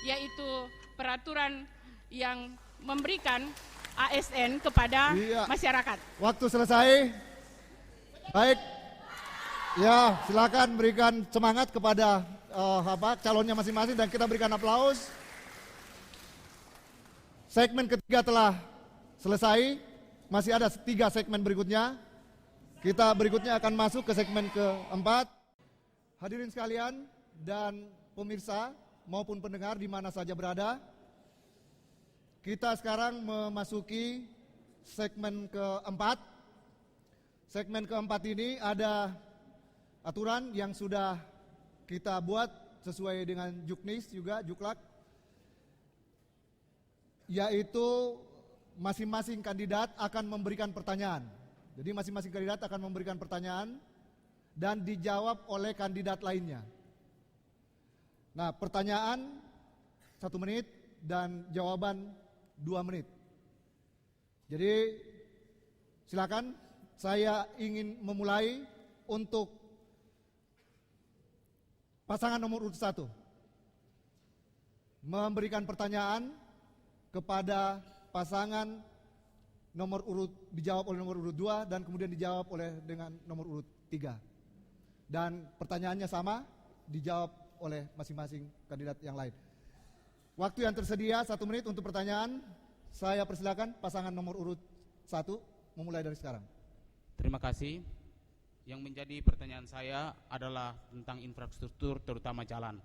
yaitu peraturan yang memberikan ASN kepada masyarakat. Waktu selesai. Baik. Ya, silakan berikan semangat kepada calonnya masing-masing dan kita berikan aplaus. Segmen ketiga telah selesai. Masih ada 3 segmen berikutnya. Kita berikutnya akan masuk ke segmen keempat. Hadirin sekalian dan pemirsa maupun pendengar di mana saja berada, kita sekarang memasuki segmen keempat. segmen keempat ini ada aturan yang sudah kita buat sesuai dengan Juknis juga, Juklak, yaitu masing-masing kandidat akan memberikan pertanyaan. Jadi masing-masing kandidat akan memberikan pertanyaan dan dijawab oleh kandidat lainnya. Nah, pertanyaan 1 menit dan jawaban 2 menit. Jadi silakan, saya ingin memulai untuk pasangan nomor urut 1 memberikan pertanyaan kepada pasangan nomor urut, dijawab oleh nomor urut 2 dan kemudian dijawab oleh dengan nomor urut 3. Dan pertanyaannya sama, dijawab oleh masing-masing kandidat yang lain. Waktu yang tersedia 1 menit untuk pertanyaan. Saya persilakan pasangan nomor urut 1 memulai dari sekarang. Terima kasih. Yang menjadi pertanyaan saya adalah tentang infrastruktur, terutama jalan.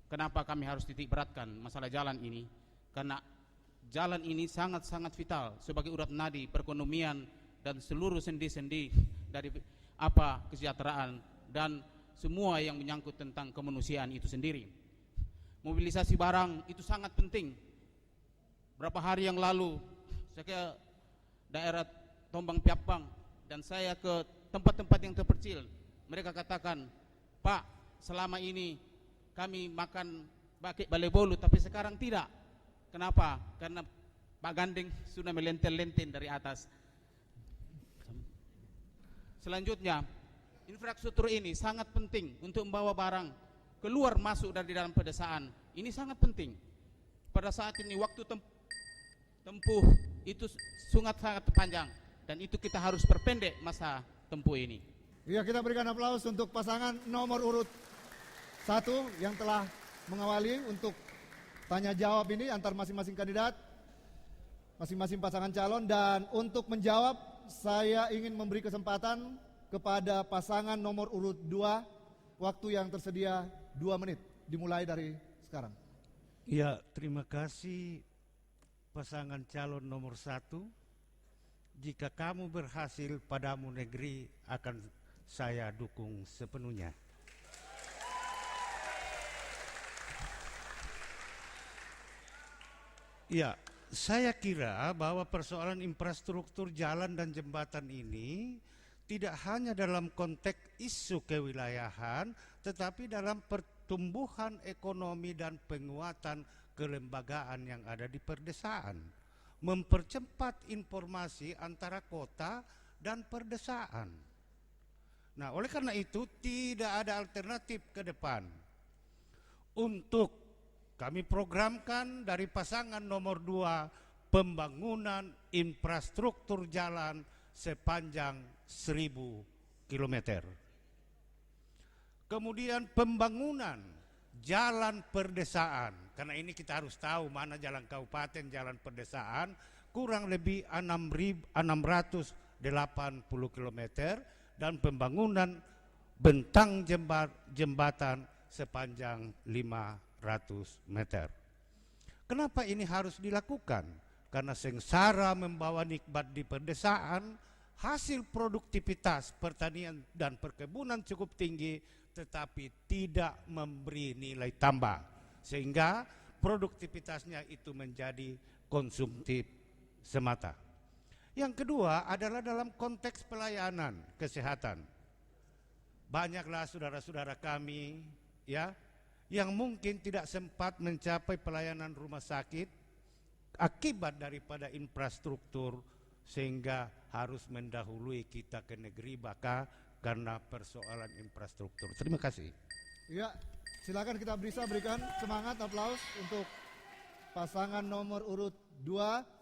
Kenapa kami harus titik beratkan masalah jalan ini? Karena jalan ini sangat-sangat vital sebagai urat nadi perekonomian dan seluruh sendi-sendi dari kesejahteraan dan semua yang menyangkut tentang kemanusiaan itu sendiri. Mobilisasi barang itu sangat penting. Berapa hari yang lalu saya ke daerah Tombang Piapang dan saya ke tempat-tempat yang terpencil. Mereka katakan, Pak, selama ini kami makan pakai balai bolu, tapi sekarang tidak. Kenapa? Karena Pak Gandeng sudah melenten-lenten dari atas. Selanjutnya, infrastruktur ini sangat penting untuk membawa barang keluar masuk dari dalam pedesaan. Ini sangat penting. Pada saat ini waktu tempuh itu sangat panjang dan itu kita harus perpendek masa tempuh ini. Ya, kita berikan aplaus untuk pasangan nomor urut 1 yang telah mengawali untuk tanya jawab ini antar masing-masing kandidat, masing-masing pasangan calon. Dan untuk menjawab, saya ingin memberi kesempatan kepada pasangan nomor urut 2. Waktu yang tersedia 2 menit, dimulai dari sekarang. Ya, terima kasih pasangan calon nomor 1. Jika kamu berhasil, padamu negeri akan saya dukung sepenuhnya. Ya, saya kira bahwa persoalan infrastruktur jalan dan jembatan ini tidak hanya dalam konteks isu kewilayahan, tetapi dalam pertumbuhan ekonomi dan penguatan kelembagaan yang ada di perdesaan, mempercepat informasi antara kota dan perdesaan. Nah, oleh karena itu tidak ada alternatif ke depan. Untuk kami programkan dari pasangan nomor 2 pembangunan infrastruktur jalan sepanjang 1000 km. Kemudian pembangunan jalan perdesaan, karena ini kita harus tahu mana jalan kabupaten, jalan perdesaan, kurang lebih 680 km, dan pembangunan bentang jembatan sepanjang 500 meter. Kenapa ini harus dilakukan? Karena sengsara membawa nikmat di perdesaan, hasil produktivitas pertanian dan perkebunan cukup tinggi, tetapi tidak memberi nilai tambah, sehingga produktivitasnya itu menjadi konsumtif semata. Yang kedua adalah dalam konteks pelayanan kesehatan. Banyaklah saudara-saudara kami ya yang mungkin tidak sempat mencapai pelayanan rumah sakit akibat daripada infrastruktur, sehingga harus mendahului kita ke negeri baka karena persoalan infrastruktur. Terima kasih. Ya, silakan kita bisa berikan semangat, aplaus untuk pasangan nomor urut 2.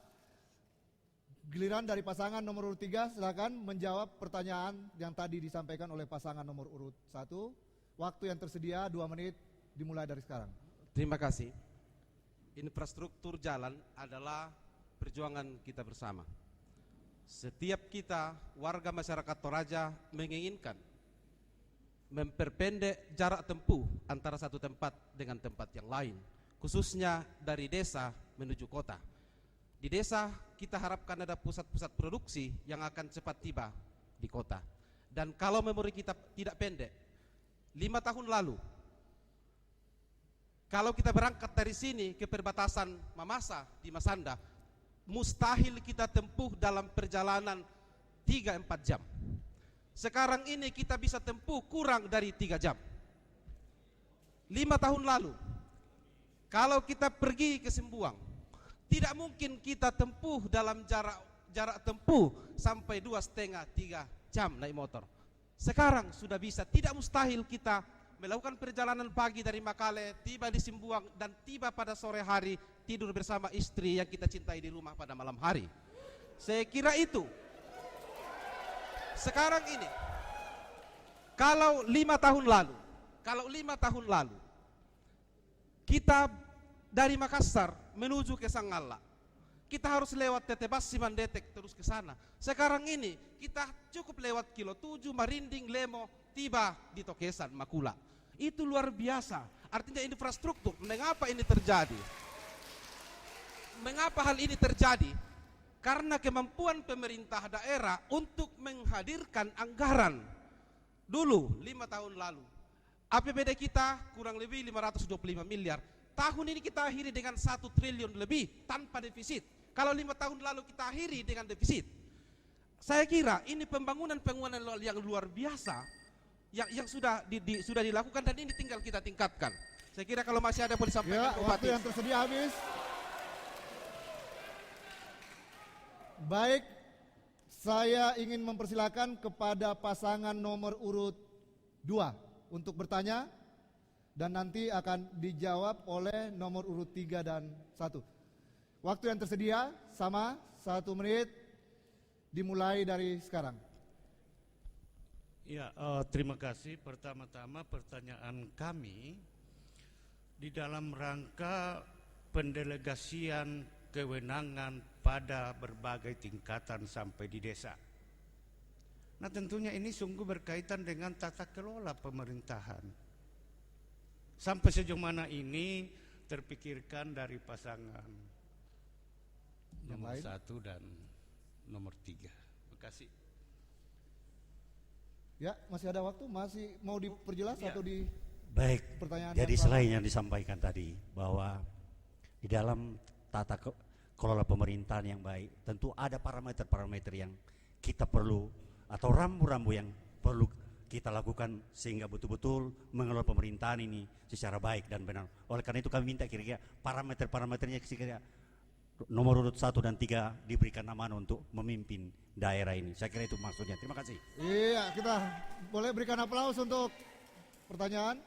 Giliran dari pasangan nomor urut 3, silakan menjawab pertanyaan yang tadi disampaikan oleh pasangan nomor urut 1. Waktu yang tersedia 2 menit, dimulai dari sekarang. Terima kasih. Infrastruktur jalan adalah perjuangan kita bersama. Setiap kita warga masyarakat Toraja menginginkan memperpendek jarak tempuh antara satu tempat dengan tempat yang lain, khususnya dari desa menuju kota. Di desa kita harapkan ada pusat-pusat produksi yang akan cepat tiba di kota. Dan kalau memori kita tidak pendek, 5 tahun lalu, kalau kita berangkat dari sini ke perbatasan Mamasa di Masanda, mustahil kita tempuh dalam perjalanan 3-4 jam. Sekarang ini kita bisa tempuh kurang dari 3 jam. 5 tahun lalu, kalau kita pergi ke Sembuang, tidak mungkin kita tempuh dalam jarak tempuh sampai 2,5-3 jam naik motor. Sekarang sudah bisa, tidak mustahil kita melakukan perjalanan pagi dari Makale, tiba di Sembuang, dan tiba pada sore hari tidur bersama istri yang kita cintai di rumah pada malam hari. Saya kira itu. Sekarang ini, kalau 5 tahun lalu, kita dari Makassar menuju ke Sanggala, kita harus lewat Tetebas, Simandetek terus ke sana. Sekarang ini kita cukup lewat Kilo 7, Marinding, Lemo, tiba di Tokesan, Makula. Itu luar biasa. Artinya infrastruktur. Mengapa ini terjadi? Mengapa hal ini terjadi? Karena kemampuan pemerintah daerah untuk menghadirkan anggaran. Dulu 5 tahun lalu APBD kita kurang lebih 525 miliar. Tahun ini kita akhiri dengan 1 triliun lebih tanpa defisit. Kalau 5 tahun lalu kita akhiri dengan defisit. Saya kira ini pembangunan yang luar biasa yang sudah dilakukan, dan ini tinggal kita tingkatkan. Saya kira kalau masih ada boleh sampaikan. Ya, waktu yang tersedia habis. Baik, saya ingin mempersilakan kepada pasangan nomor urut 2 untuk bertanya, dan nanti akan dijawab oleh nomor urut 3 dan 1. Waktu yang tersedia sama 1 menit, dimulai dari sekarang. Ya, terima kasih. Pertama-tama pertanyaan kami di dalam rangka pendelegasian kewenangan pada berbagai tingkatan sampai di desa. Nah, tentunya ini sungguh berkaitan dengan tata kelola pemerintahan. Sampai sejauh mana ini terpikirkan dari pasangan nomor 1 dan nomor 3. Terima kasih. Ya, masih ada waktu, masih mau diperjelas Ya. atau di Baik, pertanyaan? jadi selain yang disampaikan tadi bahwa di dalam tata kelola pemerintahan yang baik, tentu ada parameter-parameter yang kita perlu atau rambu-rambu yang perlu kita lakukan sehingga betul-betul mengelola pemerintahan ini secara baik dan benar. Oleh karena itu kami minta kira-kira parameter-parameternya kira-kira nomor urut 1 dan 3 diberikan amanah untuk memimpin daerah ini. Saya kira itu maksudnya. Terima kasih. Iya, kita boleh berikan aplaus untuk pertanyaan.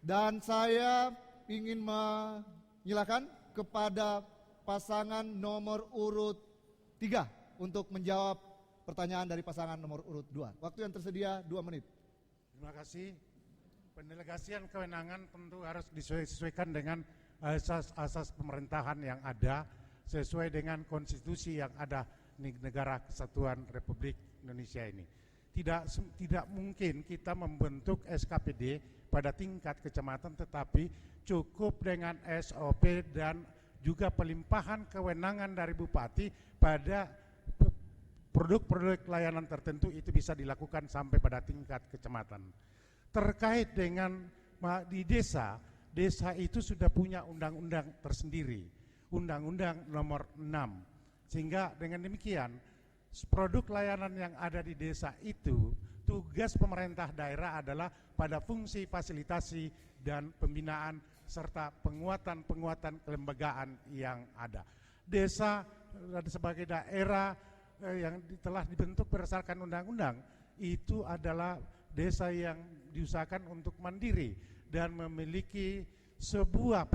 Dan saya ingin menyilakan kepada pasangan nomor urut 3 untuk menjawab pertanyaan dari pasangan nomor urut 2. Waktu yang tersedia 2 menit. Terima kasih. Pendelegasian kewenangan tentu harus disesuaikan dengan asas pemerintahan yang ada, sesuai dengan konstitusi yang ada di negara kesatuan Republik Indonesia ini. Tidak mungkin kita membentuk SKPD pada tingkat kecamatan, tetapi cukup dengan SOP dan juga pelimpahan kewenangan dari bupati pada produk-produk layanan tertentu itu bisa dilakukan sampai pada tingkat kecamatan. Terkait dengan di desa itu sudah punya undang-undang tersendiri, undang-undang nomor 6. Sehingga dengan demikian produk layanan yang ada di desa itu, tugas pemerintah daerah adalah pada fungsi fasilitasi dan pembinaan serta penguatan kelembagaan yang ada. Desa sebagai daerah yang telah dibentuk berdasarkan undang-undang itu adalah desa yang diusahakan untuk mandiri dan memiliki sebuah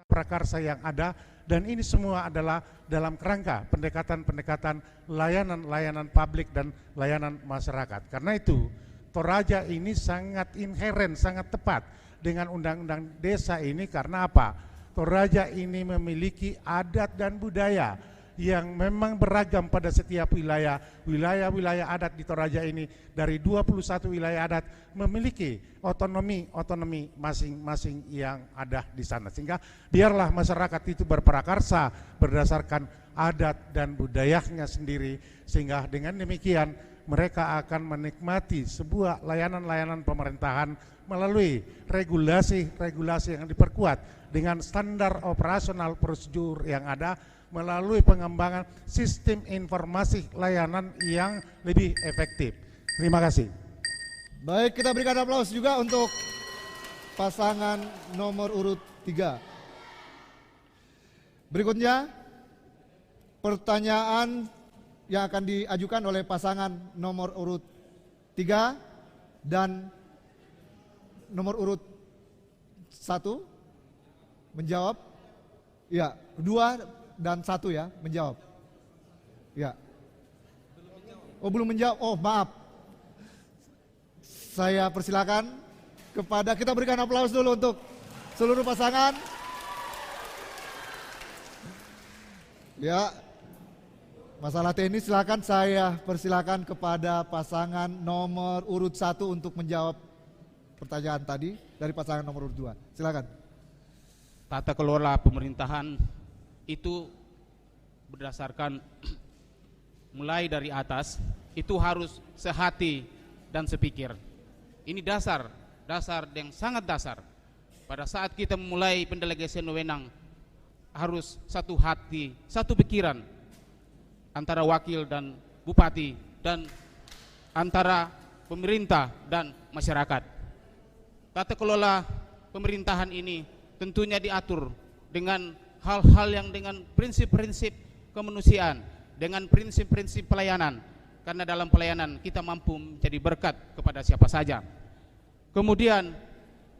prakarsa yang ada, dan ini semua adalah dalam kerangka pendekatan layanan publik dan layanan masyarakat. Karena itu Toraja ini sangat inheren, sangat tepat dengan undang-undang desa ini. Karena apa? Toraja ini memiliki adat dan budaya yang memang beragam pada setiap wilayah. Wilayah adat di Toraja ini dari 21 wilayah adat memiliki otonomi masing-masing yang ada di sana. Sehingga biarlah masyarakat itu berprakarsa berdasarkan adat dan budayanya sendiri, sehingga dengan demikian mereka akan menikmati sebuah layanan-layanan pemerintahan melalui regulasi-regulasi yang diperkuat dengan standar operasional prosedur yang ada, melalui pengembangan sistem informasi layanan yang lebih efektif. Terima kasih. Baik, kita berikan aplaus juga untuk pasangan nomor urut 3. Berikutnya, pertanyaan yang akan diajukan oleh pasangan nomor urut 3 dan nomor urut 1 menjawab. Ya, 2 dan 1 ya, menjawab. Ya. Oh, belum menjawab. Oh, maaf. Saya persilakan kepada, kita berikan aplaus dulu untuk seluruh pasangan. Ya, masalah teknis, silakan saya persilakan kepada pasangan nomor urut 1 untuk menjawab pertanyaan tadi dari pasangan nomor urut 2. Silakan. Tata kelola pemerintahan itu berdasarkan mulai dari atas, itu harus sehati dan sepikir. Ini dasar yang sangat dasar. Pada saat kita memulai pendelegasian wewenang, harus satu hati, satu pikiran antara wakil dan bupati, dan antara pemerintah dan masyarakat. Tata kelola pemerintahan ini tentunya diatur dengan hal-hal yang dengan prinsip-prinsip kemanusiaan, dengan prinsip-prinsip pelayanan, karena dalam pelayanan kita mampu menjadi berkat kepada siapa saja. Kemudian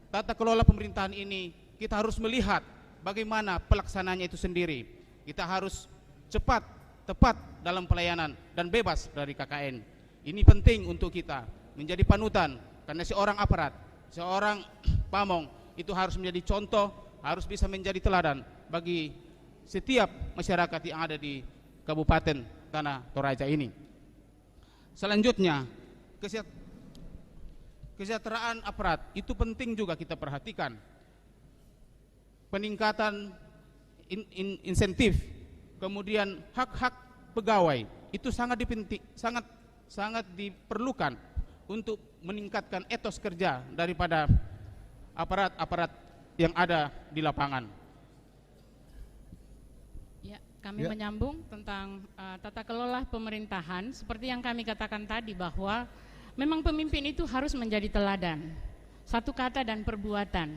tata kelola pemerintahan ini kita harus melihat bagaimana pelaksananya itu sendiri. Kita harus cepat, tepat dalam pelayanan dan bebas dari KKN. Ini penting untuk kita menjadi panutan, karena seorang aparat, seorang pamong itu harus menjadi contoh, harus bisa menjadi teladan bagi setiap masyarakat yang ada di Kabupaten Tanah Toraja ini. Selanjutnya, kesejahteraan aparat itu penting juga kita perhatikan. Peningkatan insentif, kemudian hak-hak pegawai itu sangat diperlukan untuk meningkatkan etos kerja daripada aparat-aparat yang ada di lapangan. Ya, kami menyambung tentang tata kelola pemerintahan, seperti yang kami katakan tadi bahwa memang pemimpin itu harus menjadi teladan, satu kata dan perbuatan.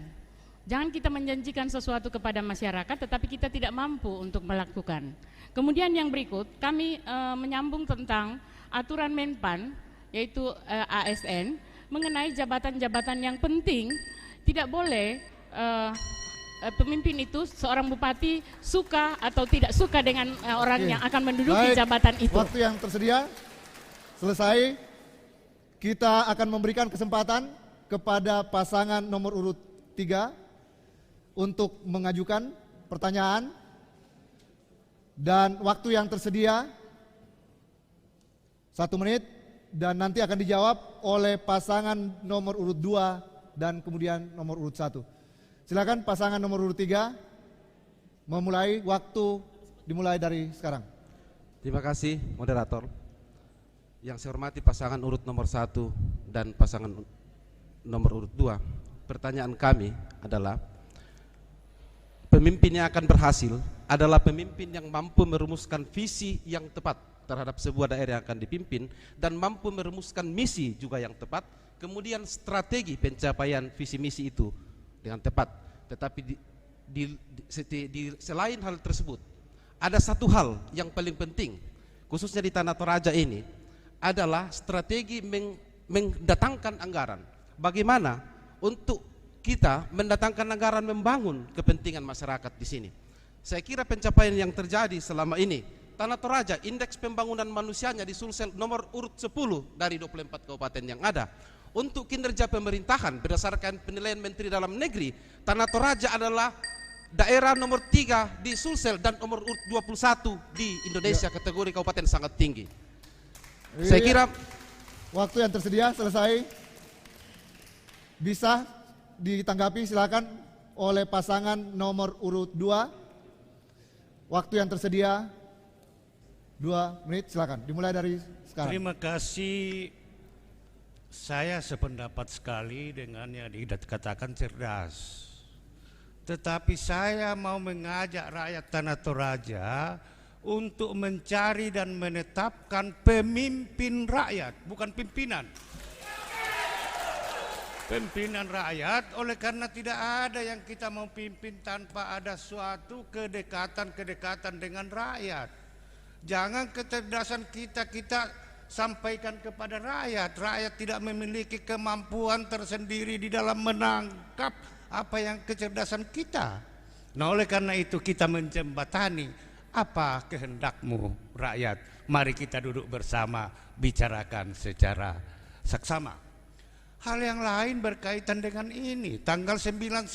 Jangan kita menjanjikan sesuatu kepada masyarakat tetapi kita tidak mampu untuk melakukan. Kemudian yang berikut, kami menyambung tentang aturan Menpan, yaitu ASN, mengenai jabatan-jabatan yang penting. Tidak boleh pemimpin itu, seorang bupati, suka atau tidak suka dengan orang yang akan menduduki jabatan itu. Waktu yang tersedia selesai. Kita akan memberikan kesempatan kepada pasangan nomor urut 3 untuk mengajukan pertanyaan, dan waktu yang tersedia 1 menit, dan nanti akan dijawab oleh pasangan nomor urut 2 dan kemudian nomor urut 1. Silakan pasangan nomor urut 3 memulai, waktu dimulai dari sekarang. Terima kasih moderator. Yang saya hormati pasangan urut nomor 1 dan pasangan nomor urut 2. Pertanyaan kami adalah, pemimpin yang akan berhasil adalah pemimpin yang mampu merumuskan visi yang tepat terhadap sebuah daerah yang akan dipimpin, dan mampu merumuskan misi juga yang tepat, kemudian strategi pencapaian visi misi itu dengan tepat. Tetapi selain hal tersebut, ada satu hal yang paling penting, khususnya di Tanah Toraja ini, adalah strategi mendatangkan anggaran. Bagaimana untuk kita mendatangkan anggaran membangun kepentingan masyarakat di sini. Saya kira pencapaian yang terjadi selama ini, Tanah Toraja indeks pembangunan manusianya di Sulsel nomor urut 10 dari 24 kabupaten yang ada. Untuk kinerja pemerintahan berdasarkan penilaian Menteri Dalam Negeri, Tanah Toraja adalah daerah nomor 3 di Sulsel dan nomor urut 21 di Indonesia, kategori kabupaten sangat tinggi. Saya kira waktu yang tersedia selesai. Bisa ditanggapi silakan oleh pasangan nomor urut 2. Waktu yang tersedia 2 menit silakan. Dimulai dari sekarang. Terima kasih. Saya sependapat sekali dengan yang dikatakan cerdas. Tetapi saya mau mengajak rakyat Tanah Toraja untuk mencari dan menetapkan pemimpin rakyat, bukan pimpinan. Pimpinan rakyat, oleh karena tidak ada yang kita mau pimpin tanpa ada suatu kedekatan dengan rakyat. Jangan kecerdasan kita sampaikan kepada rakyat. Rakyat tidak memiliki kemampuan tersendiri di dalam menangkap apa yang kecerdasan kita. Nah, oleh karena itu kita menjembatani apa kehendakmu rakyat. Mari kita duduk bersama, bicarakan secara saksama. Hal yang lain berkaitan dengan ini, tanggal 9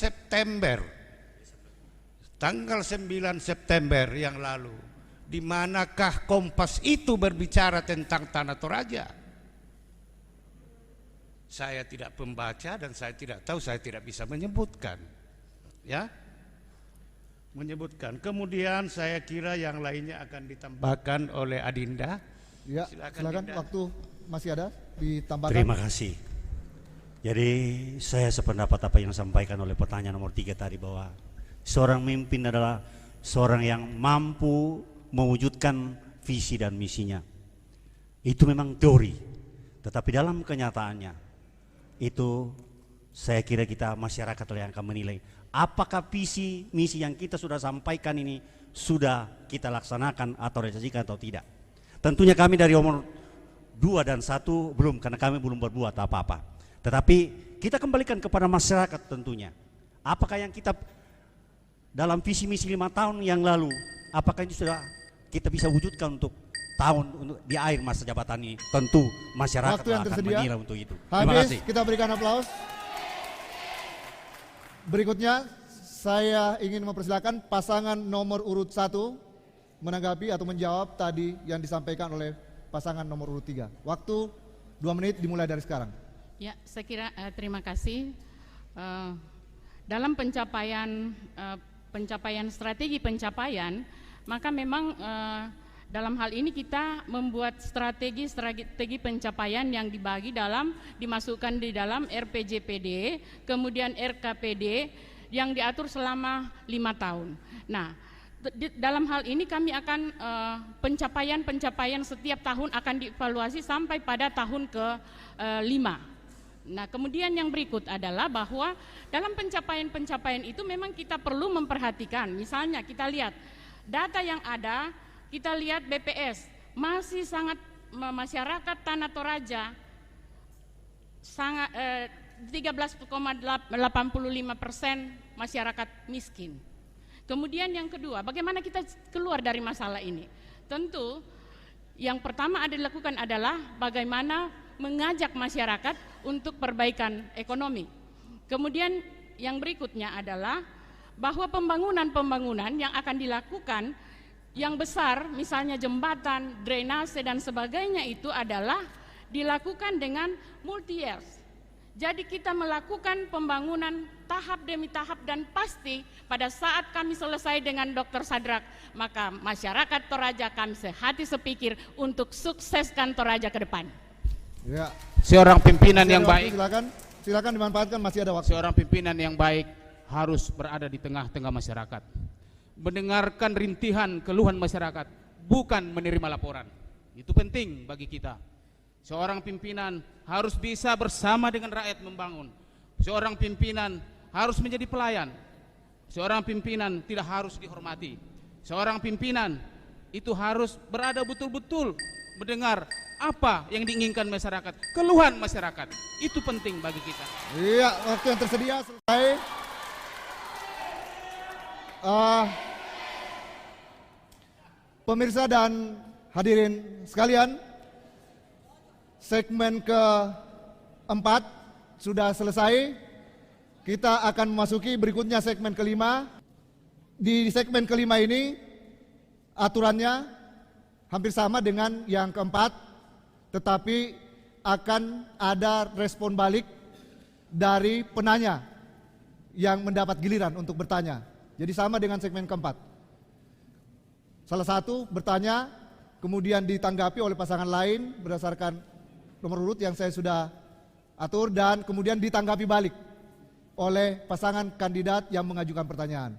September yang lalu, di manakah Kompas itu berbicara tentang Tanah Toraja? Saya tidak pembaca dan saya tidak tahu, saya tidak bisa menyebutkan. Ya, menyebutkan. Kemudian saya kira yang lainnya akan ditambahkan oleh Adinda. Ya, silakan waktu masih ada ditambahkan. Terima kasih. Jadi saya sependapat apa yang disampaikan oleh pertanyaan nomor 3 tadi, bahwa seorang pemimpin adalah seorang yang mampu mewujudkan visi dan misinya. Itu memang teori, tetapi dalam kenyataannya itu saya kira kita masyarakat yang akan menilai apakah visi misi yang kita sudah sampaikan ini sudah kita laksanakan atau realisasikan atau tidak. Tentunya kami dari nomor 2 dan 1 belum, karena kami belum berbuat apa-apa. Tetapi kita kembalikan kepada masyarakat tentunya. Apakah yang kita dalam visi misi 5 tahun yang lalu, apakah ini sudah kita bisa wujudkan untuk di akhir masa jabatan ini? Tentu masyarakat Waktu yang akan tersedia menilai untuk itu. Terima habis, kasih. kita berikan aplaus. Berikutnya saya ingin mempersilakan pasangan nomor urut 1 menanggapi atau menjawab tadi yang disampaikan oleh pasangan nomor urut 3. Waktu 2 menit dimulai dari sekarang. Ya, saya kira terima kasih. Dalam pencapaian strategi pencapaian, maka memang dalam hal ini kita membuat strategi pencapaian yang dimasukkan di dalam RPJPD, kemudian RKPD yang diatur selama 5 tahun. Nah, dalam hal ini kami akan pencapaian setiap tahun akan dievaluasi sampai pada tahun ke-5. Nah, kemudian yang berikut adalah bahwa dalam pencapaian itu memang kita perlu memperhatikan. Misalnya kita lihat data yang ada, kita lihat BPS masih sangat masyarakat Tanah Toraja sangat 13,85% masyarakat miskin. Kemudian yang kedua, bagaimana kita keluar dari masalah ini? Tentu yang pertama dilakukan adalah bagaimana mengajak masyarakat untuk perbaikan ekonomi. Kemudian yang berikutnya adalah bahwa pembangunan yang akan dilakukan yang besar, misalnya jembatan, drainase dan sebagainya, itu adalah dilakukan dengan multi years. Jadi kita melakukan pembangunan tahap demi tahap, dan pasti pada saat kami selesai dengan Dr. Sadrak, maka masyarakat Toraja kami sehati sepikir untuk sukseskan Toraja ke depan. Ya. Seorang pimpinan yang baik, silakan dimanfaatkan, masih ada waktu. seorang pimpinan yang baik harus berada di tengah-tengah masyarakat, mendengarkan rintihan keluhan masyarakat, bukan menerima laporan. Itu penting bagi kita. Seorang pimpinan harus bisa bersama dengan rakyat membangun. Seorang pimpinan harus menjadi pelayan. Seorang pimpinan tidak harus dihormati. Seorang pimpinan itu harus berada betul-betul mendengar apa yang diinginkan masyarakat, keluhan masyarakat. Itu penting bagi kita. Iya, waktu yang tersedia selesai. Pemirsa dan hadirin sekalian, segmen ke-4 sudah selesai. Kita akan memasuki berikutnya segmen ke-5. Di segmen ke-5 ini aturannya hampir sama dengan yang ke-4, tetapi akan ada respon balik dari penanya yang mendapat giliran untuk bertanya. Jadi sama dengan segmen ke-4. Salah satu bertanya, kemudian ditanggapi oleh pasangan lain berdasarkan nomor urut yang saya sudah atur, dan kemudian ditanggapi balik oleh pasangan kandidat yang mengajukan pertanyaan.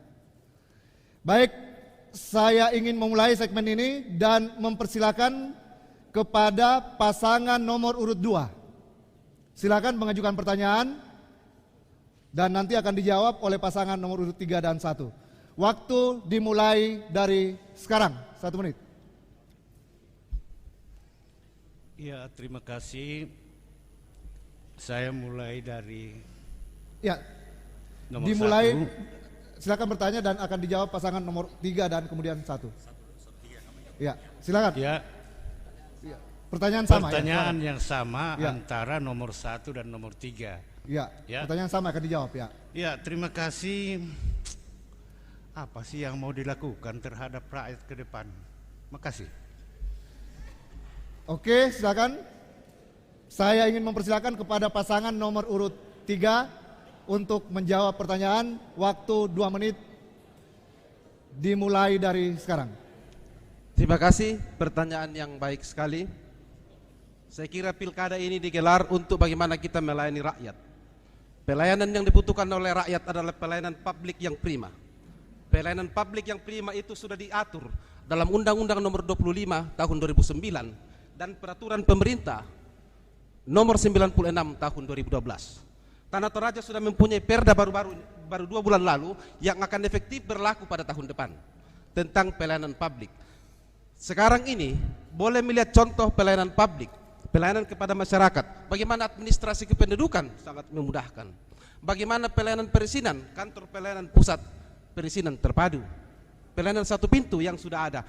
Baik, saya ingin memulai segmen ini dan mempersilakan kepada pasangan nomor urut 2. Silakan mengajukan pertanyaan dan nanti akan dijawab oleh pasangan nomor urut 3 dan 1. Waktu dimulai dari sekarang, 1 menit. Ya, terima kasih. Saya mulai dari Ya, nomor dimulai. 1. Silakan bertanya dan akan dijawab pasangan nomor 3 dan kemudian 1. Ya, silakan. Ya, Pertanyaan sama. pertanyaan ya, yang sama Ya. antara nomor 1 dan nomor 3. Ya, Ya. pertanyaan sama akan dijawab ya. Ya, terima kasih. Apa sih yang mau dilakukan terhadap rakyat ke depan? Makasih. Oke, silakan. Saya ingin mempersilakan kepada pasangan nomor urut 3 untuk menjawab pertanyaan. Waktu 2 menit dimulai dari sekarang. Terima kasih, pertanyaan yang baik sekali. Saya kira pilkada ini digelar untuk bagaimana kita melayani rakyat. Pelayanan yang dibutuhkan oleh rakyat adalah pelayanan publik yang prima. Pelayanan publik yang prima itu sudah diatur dalam Undang-Undang Nomor 25 Tahun 2009 dan Peraturan Pemerintah Nomor 96 Tahun 2012. Tanah Toraja sudah mempunyai perda baru 2 bulan lalu yang akan efektif berlaku pada tahun depan tentang pelayanan publik. Sekarang ini boleh melihat contoh pelayanan publik, pelayanan kepada masyarakat. Bagaimana administrasi kependudukan sangat memudahkan. Bagaimana pelayanan perizinan, kantor pelayanan pusat perizinan terpadu, pelayanan 1 pintu yang sudah ada.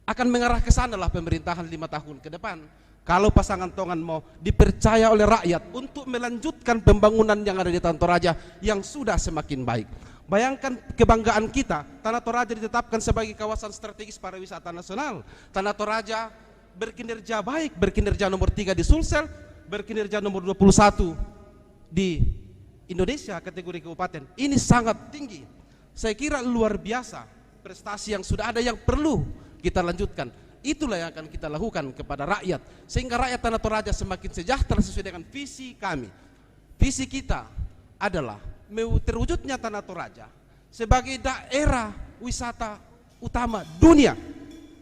Akan mengarah ke sanalah pemerintahan 5 tahun ke depan. Kalau pasangan Tongan mau dipercaya oleh rakyat untuk melanjutkan pembangunan yang ada di Tanah Toraja yang sudah semakin baik. Bayangkan kebanggaan kita, Tanah Toraja ditetapkan sebagai kawasan strategis pariwisata nasional. Tanah Toraja berkinerja baik, berkinerja nomor 3 di Sulsel, berkinerja nomor 21 di Indonesia kategori kabupaten. Ini sangat tinggi. Saya kira luar biasa prestasi yang sudah ada yang perlu kita lanjutkan. Itulah yang akan kita lakukan kepada rakyat, sehingga rakyat Tanah Toraja semakin sejahtera sesuai dengan visi kami. Visi kita adalah terwujudnya Tanah Toraja sebagai daerah wisata utama dunia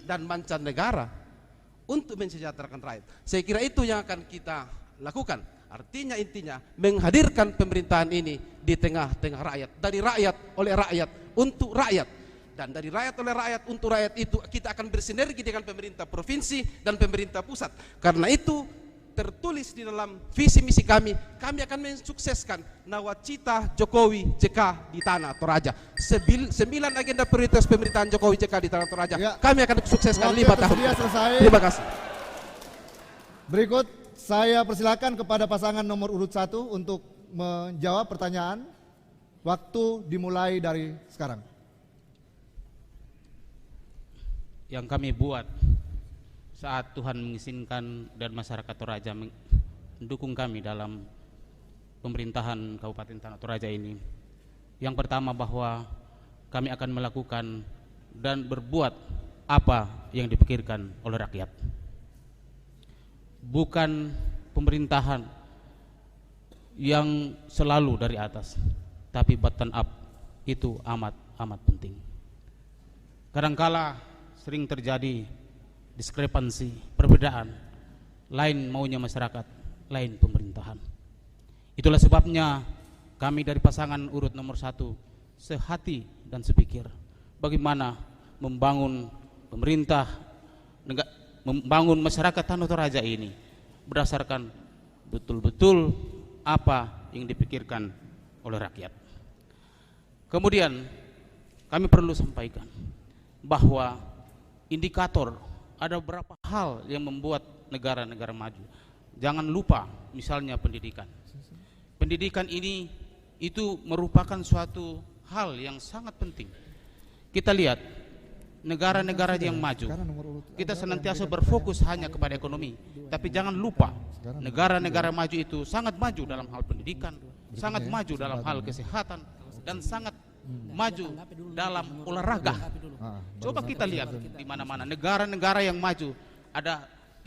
dan mancanegara untuk mensejahterakan rakyat. Saya kira itu yang akan kita lakukan. Artinya intinya menghadirkan pemerintahan ini di tengah-tengah rakyat, dari rakyat oleh rakyat untuk rakyat. Dan dari rakyat oleh rakyat untuk rakyat itu kita akan bersinergi dengan pemerintah provinsi dan pemerintah pusat. Karena itu tertulis di dalam visi misi kami akan mensukseskan nawacita Jokowi JK di Tanah Toraja. 9 agenda prioritas pemerintahan Jokowi JK di Tanah Toraja. Ya. Kami akan sukseskan 5 tahun. Selesai. Terima kasih. Berikut saya persilakan kepada pasangan nomor urut 1 untuk menjawab pertanyaan. Waktu dimulai dari sekarang. Yang kami buat saat Tuhan mengizinkan dan masyarakat Toraja mendukung kami dalam pemerintahan Kabupaten Tanah Toraja ini. Yang pertama, bahwa kami akan melakukan dan berbuat apa yang dipikirkan oleh rakyat. Bukan pemerintahan yang selalu dari atas, tapi bottom up itu amat penting. Kadangkala sering terjadi diskrepansi, perbedaan, lain maunya masyarakat, lain pemerintahan. Itulah sebabnya kami dari pasangan urut nomor 1 sehati dan sepikir bagaimana membangun pemerintah, membangun masyarakat Tanah Toraja ini berdasarkan betul-betul apa yang dipikirkan oleh rakyat. Kemudian kami perlu sampaikan bahwa indikator, ada beberapa hal yang membuat negara-negara maju. Jangan lupa misalnya pendidikan. Pendidikan ini itu merupakan suatu hal yang sangat penting. Kita lihat negara-negara yang maju, kita senantiasa berfokus hanya kepada ekonomi, tapi jangan lupa negara-negara maju itu sangat maju dalam hal pendidikan, sangat maju dalam hal kesehatan, dan sangat maju dalam olahraga. Coba kita lihat di mana-mana negara-negara yang maju,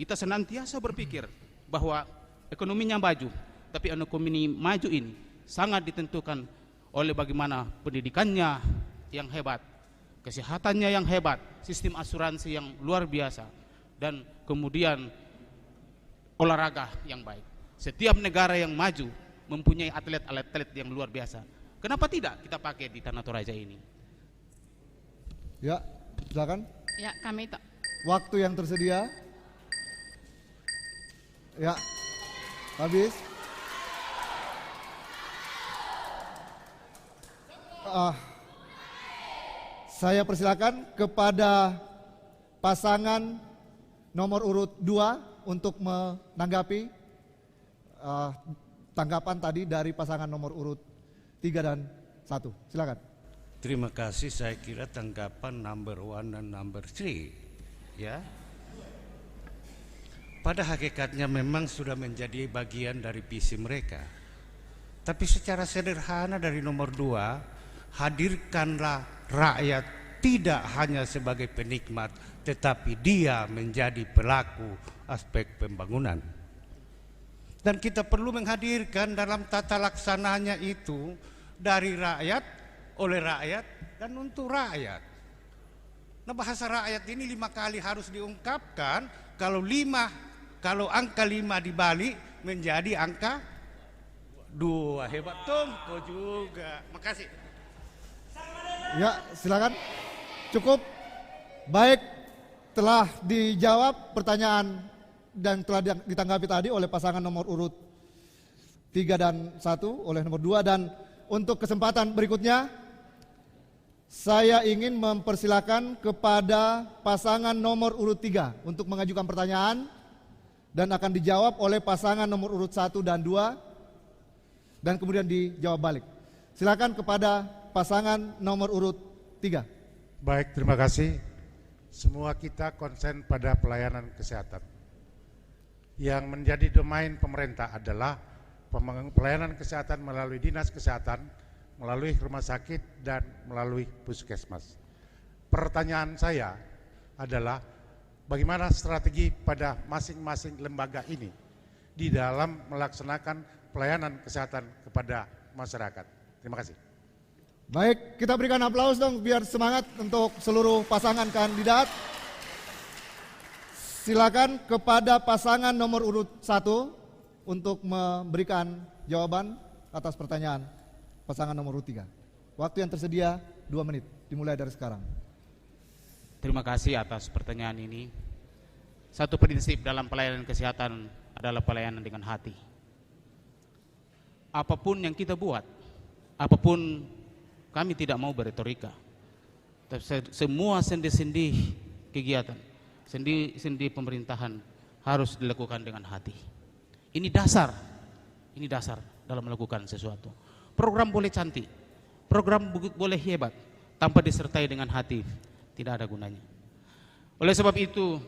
kita senantiasa berpikir bahwa ekonominya maju, tapi ekonomi maju ini sangat ditentukan oleh bagaimana pendidikannya yang hebat, kesehatannya yang hebat, sistem asuransi yang luar biasa, dan kemudian olahraga yang baik. Setiap negara yang maju mempunyai atlet-atlet yang luar biasa. Kenapa tidak kita pakai di Tanah Toraja ini? Ya, silakan. Ya, kami Waktu yang tersedia. Ya, habis. Saya persilakan kepada pasangan nomor urut 2 untuk menanggapi tanggapan tadi dari pasangan nomor urut 3 dan 1. Silakan. Terima kasih, saya kira tanggapan number 1 dan number 3 ya. Pada hakikatnya memang sudah menjadi bagian dari visi mereka. Tapi secara sederhana dari nomor 2, hadirkanlah rakyat tidak hanya sebagai penikmat, tetapi dia menjadi pelaku aspek pembangunan. Dan kita perlu menghadirkan dalam tata laksananya itu dari rakyat, oleh rakyat, dan untuk rakyat. Nah, bahasa rakyat ini 5 kali harus diungkapkan. Kalau angka 5 dibalik menjadi angka 2. Hebat Tongko juga. Makasih. Ya, silakan. Cukup. Baik, telah dijawab pertanyaan dan telah ditanggapi tadi oleh pasangan nomor urut 3 dan 1 oleh nomor 2. Dan untuk kesempatan berikutnya, saya ingin mempersilakan kepada pasangan nomor urut 3 untuk mengajukan pertanyaan dan akan dijawab oleh pasangan nomor urut 1 dan 2 dan kemudian dijawab balik. Silakan kepada pasangan nomor urut 3. Baik, terima kasih. Semua kita konsen pada pelayanan kesehatan. Yang menjadi domain pemerintah adalah pelayanan kesehatan melalui dinas kesehatan, melalui rumah sakit, dan melalui puskesmas. Pertanyaan saya adalah bagaimana strategi pada masing-masing lembaga ini di dalam melaksanakan pelayanan kesehatan kepada masyarakat. Terima kasih. Baik, kita berikan aplaus dong biar semangat untuk seluruh pasangan kandidat. Silakan kepada pasangan nomor urut 1 untuk memberikan jawaban atas pertanyaan pasangan nomor urut 3. Waktu yang tersedia 2 menit, dimulai dari sekarang. Terima kasih atas pertanyaan ini. Satu prinsip dalam pelayanan kesehatan adalah pelayanan dengan hati. Apapun yang kita buat, apapun, kami tidak mau berretorika. Semua sendi-sendi kegiatan, sendi-sendi pemerintahan harus dilakukan dengan hati. Ini dasar dalam melakukan sesuatu. Program boleh cantik, program boleh hebat, tanpa disertai dengan hati, tidak ada gunanya. Oleh sebab itu,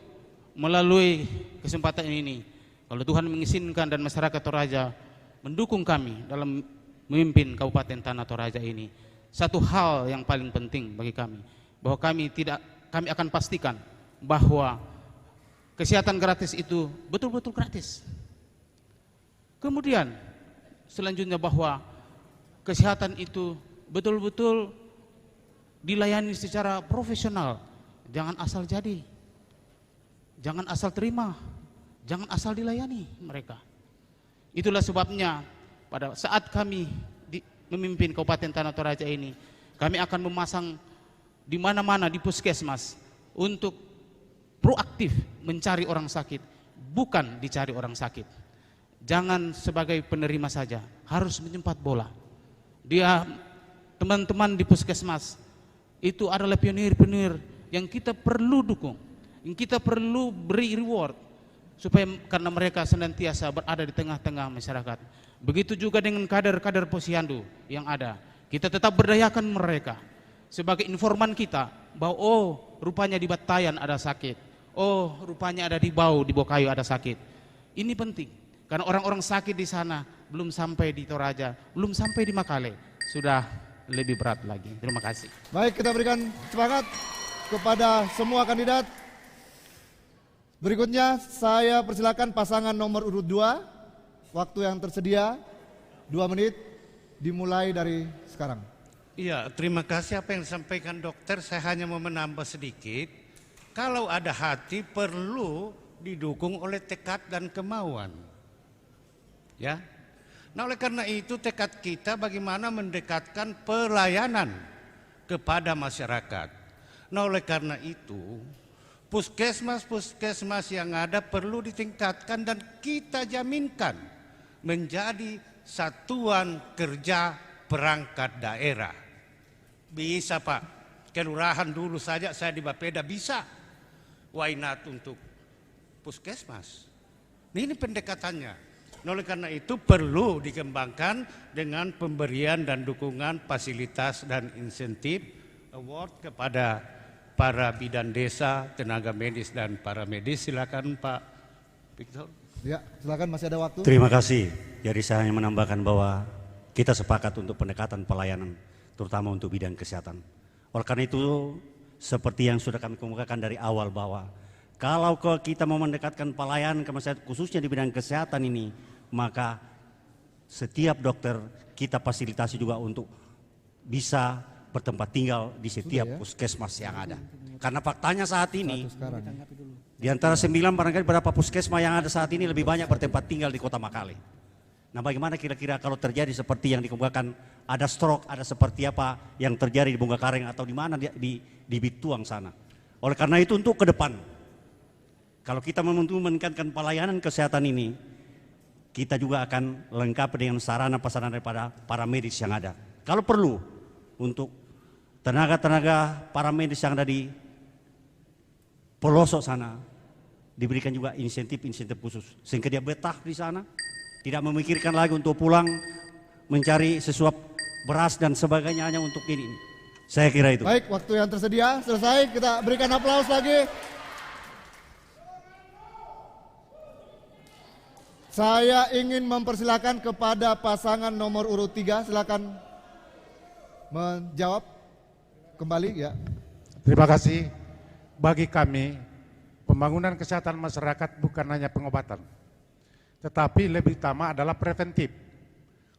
melalui kesempatan ini, kalau Tuhan mengizinkan dan masyarakat Toraja mendukung kami dalam memimpin Kabupaten Tanah Toraja ini, satu hal yang paling penting bagi kami, bahwa kami akan pastikan bahwa kesehatan gratis itu betul-betul gratis. Kemudian selanjutnya bahwa kesehatan itu betul-betul dilayani secara profesional, jangan asal jadi, jangan asal terima, jangan asal dilayani mereka. Itulah sebabnya pada saat kami memimpin Kabupaten Tanah Toraja ini, kami akan memasang di mana-mana di puskesmas untuk proaktif mencari orang sakit, bukan dicari orang sakit. Jangan sebagai penerima saja, harus menjemput bola. Dia teman-teman di puskesmas itu adalah pionir-pionir yang kita perlu dukung, yang kita perlu beri reward supaya karena mereka senantiasa berada di tengah-tengah masyarakat. Begitu juga dengan kader-kader posyandu yang ada, kita tetap berdayakan mereka sebagai informan kita bahwa oh rupanya di Batayan ada sakit, oh rupanya ada di Bau, di Bokayu ada sakit. Ini penting karena orang-orang sakit di sana belum sampai di Toraja, belum sampai di Makale, sudah lebih berat lagi. Terima kasih. Baik, kita berikan semangat kepada semua kandidat. Berikutnya saya persilakan pasangan nomor urut 2. Waktu yang tersedia 2 menit dimulai dari sekarang. Iya, terima kasih apa yang disampaikan dokter. Saya hanya mau menambah sedikit. Kalau ada hati perlu didukung oleh tekad dan kemauan. Ya. Nah, oleh karena itu tekad kita bagaimana mendekatkan pelayanan kepada masyarakat. Nah, oleh karena itu puskesmas yang ada perlu ditingkatkan dan kita jaminkan menjadi satuan kerja perangkat daerah. Bisa Pak, kelurahan dulu saja saya di Bapeda bisa. Why not untuk puskesmas? Ini pendekatannya. Nah, oleh karena itu perlu dikembangkan dengan pemberian dan dukungan fasilitas dan insentif award kepada para bidan desa, tenaga medis dan paramedis. Silakan Pak Victor. Ya, silakan, masih ada waktu. Terima kasih. Jadi saya hanya menambahkan bahwa kita sepakat untuk pendekatan pelayanan, terutama untuk bidang kesehatan. Oleh karena itu, seperti yang sudah kami kemukakan dari awal bahwa kalau kita mau mendekatkan pelayanan ke masyarakat khususnya di bidang kesehatan ini, maka setiap dokter kita fasilitasi juga untuk bisa bertempat tinggal di setiap puskesmas yang ada. Karena faktanya saat ini di antara 9 barangkali berapa puskesmas yang ada saat ini lebih banyak bertempat tinggal di Kota Makale. Nah, bagaimana kira-kira kalau terjadi seperti yang dikemukakan, ada stroke, ada seperti apa yang terjadi di Bongkakareng atau di mana di Bituang sana. Oleh karena itu untuk ke depan, kalau kita meningkatkan pelayanan kesehatan ini, kita juga akan lengkapi dengan sarana-prasarana daripada para medis yang ada. Kalau perlu untuk tenaga-tenaga para medis yang ada di pelosok sana, diberikan juga insentif-insentif khusus sehingga dia betah di sana. Tidak memikirkan lagi untuk pulang mencari sesuap beras dan sebagainya hanya untuk ini. Saya kira itu. Baik, waktu yang tersedia selesai. Kita berikan aplaus lagi. Saya ingin mempersilakan kepada pasangan nomor urut 3. Silakan menjawab kembali ya. Terima kasih. Bagi kami, pembangunan kesehatan masyarakat bukan hanya pengobatan, tetapi lebih utama adalah preventif.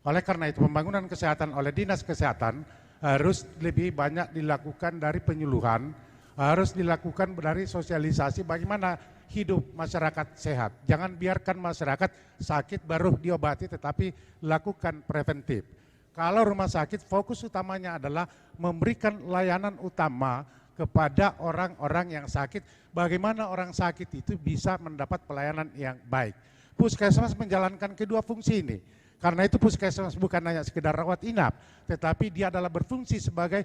Oleh karena itu pembangunan kesehatan oleh Dinas Kesehatan harus lebih banyak dilakukan dari penyuluhan, harus dilakukan dari sosialisasi bagaimana hidup masyarakat sehat. Jangan biarkan masyarakat sakit baru diobati, tetapi lakukan preventif. Kalau rumah sakit fokus utamanya adalah memberikan layanan utama kepada orang-orang yang sakit, bagaimana orang sakit itu bisa mendapat pelayanan yang baik. Puskesmas menjalankan kedua fungsi ini. Karena itu puskesmas bukan hanya sekedar rawat inap, tetapi dia adalah berfungsi sebagai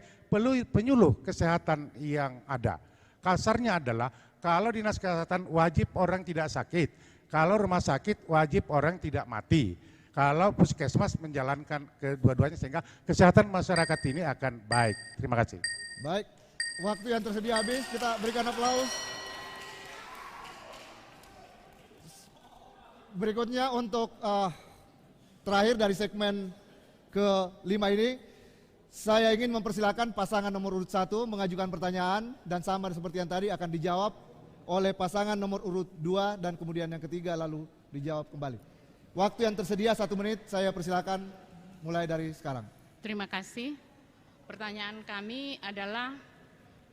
penyuluh kesehatan yang ada. Kasarnya adalah kalau dinas kesehatan wajib orang tidak sakit, kalau rumah sakit wajib orang tidak mati. Kalau puskesmas menjalankan kedua-duanya sehingga kesehatan masyarakat ini akan baik. Terima kasih. Baik, waktu yang tersedia habis, kita berikan aplaus. Berikutnya untuk terakhir dari segmen ke-5 ini, saya ingin mempersilakan pasangan nomor urut 1 mengajukan pertanyaan dan sama seperti yang tadi akan dijawab oleh pasangan nomor urut 2 dan kemudian yang ketiga lalu dijawab kembali. Waktu yang tersedia 1 menit, saya persilakan mulai dari sekarang. Terima kasih. Pertanyaan kami adalah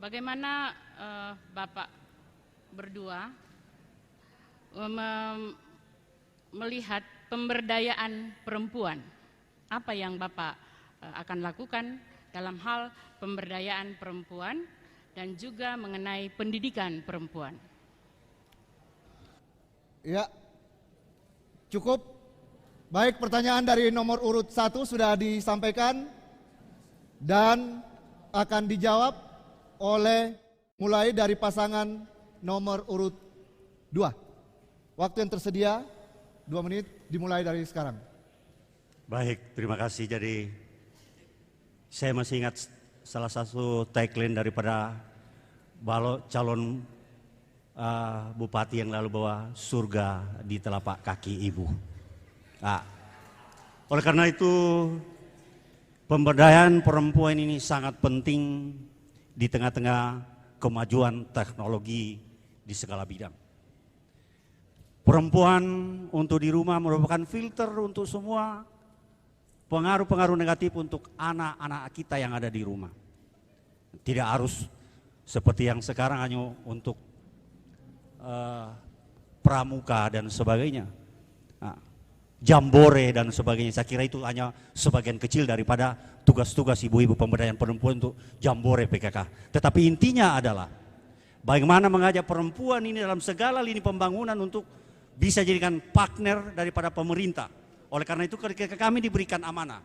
bagaimana Bapak berdua melihat pemberdayaan perempuan. Apa yang Bapak akan lakukan dalam hal pemberdayaan perempuan dan juga mengenai pendidikan perempuan? Ya, cukup. Baik, pertanyaan dari nomor urut 1 sudah disampaikan dan akan dijawab oleh mulai dari pasangan nomor urut 2. Waktu yang tersedia 2 menit dimulai dari sekarang. Baik, terima kasih. Jadi saya masih ingat salah satu tagline daripada calon bupati yang lalu bahwa surga di telapak kaki ibu. Nah, oleh karena itu Pemberdayaan perempuan ini sangat penting di tengah-tengah kemajuan teknologi di segala bidang. Perempuan untuk di rumah merupakan filter untuk semua pengaruh-pengaruh negatif untuk anak-anak kita yang ada di rumah. Tidak harus seperti yang sekarang hanya untuk pramuka dan sebagainya. Nah, jambore dan sebagainya. Saya kira itu hanya sebagian kecil daripada tugas-tugas ibu-ibu pemberdayaan perempuan untuk jambore PKK. Tetapi intinya adalah bagaimana mengajak perempuan ini dalam segala lini pembangunan untuk bisa jadikan partner daripada pemerintah. Oleh karena itu ketika kami diberikan amanah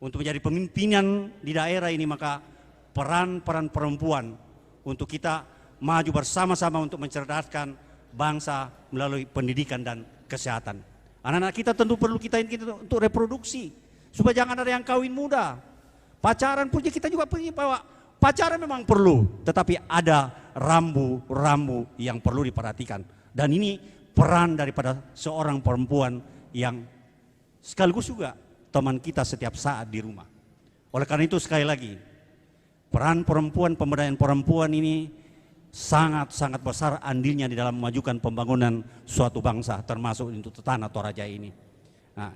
untuk menjadi pemimpinan di daerah ini, maka peran-peran perempuan untuk kita maju bersama-sama untuk mencerdaskan bangsa melalui pendidikan dan kesehatan. Anak-anak kita tentu perlu kita untuk reproduksi, supaya jangan ada yang kawin muda. Pacaran pun kita juga punya bahwa pacaran memang perlu, tetapi ada rambu-rambu yang perlu diperhatikan. Dan ini peran daripada seorang perempuan yang sekaligus juga teman kita setiap saat di rumah. Oleh karena itu sekali lagi, peran perempuan, pemberdayaan perempuan ini sangat-sangat besar andilnya di dalam memajukan pembangunan suatu bangsa, termasuk untuk tanah Toraja ini. Nah,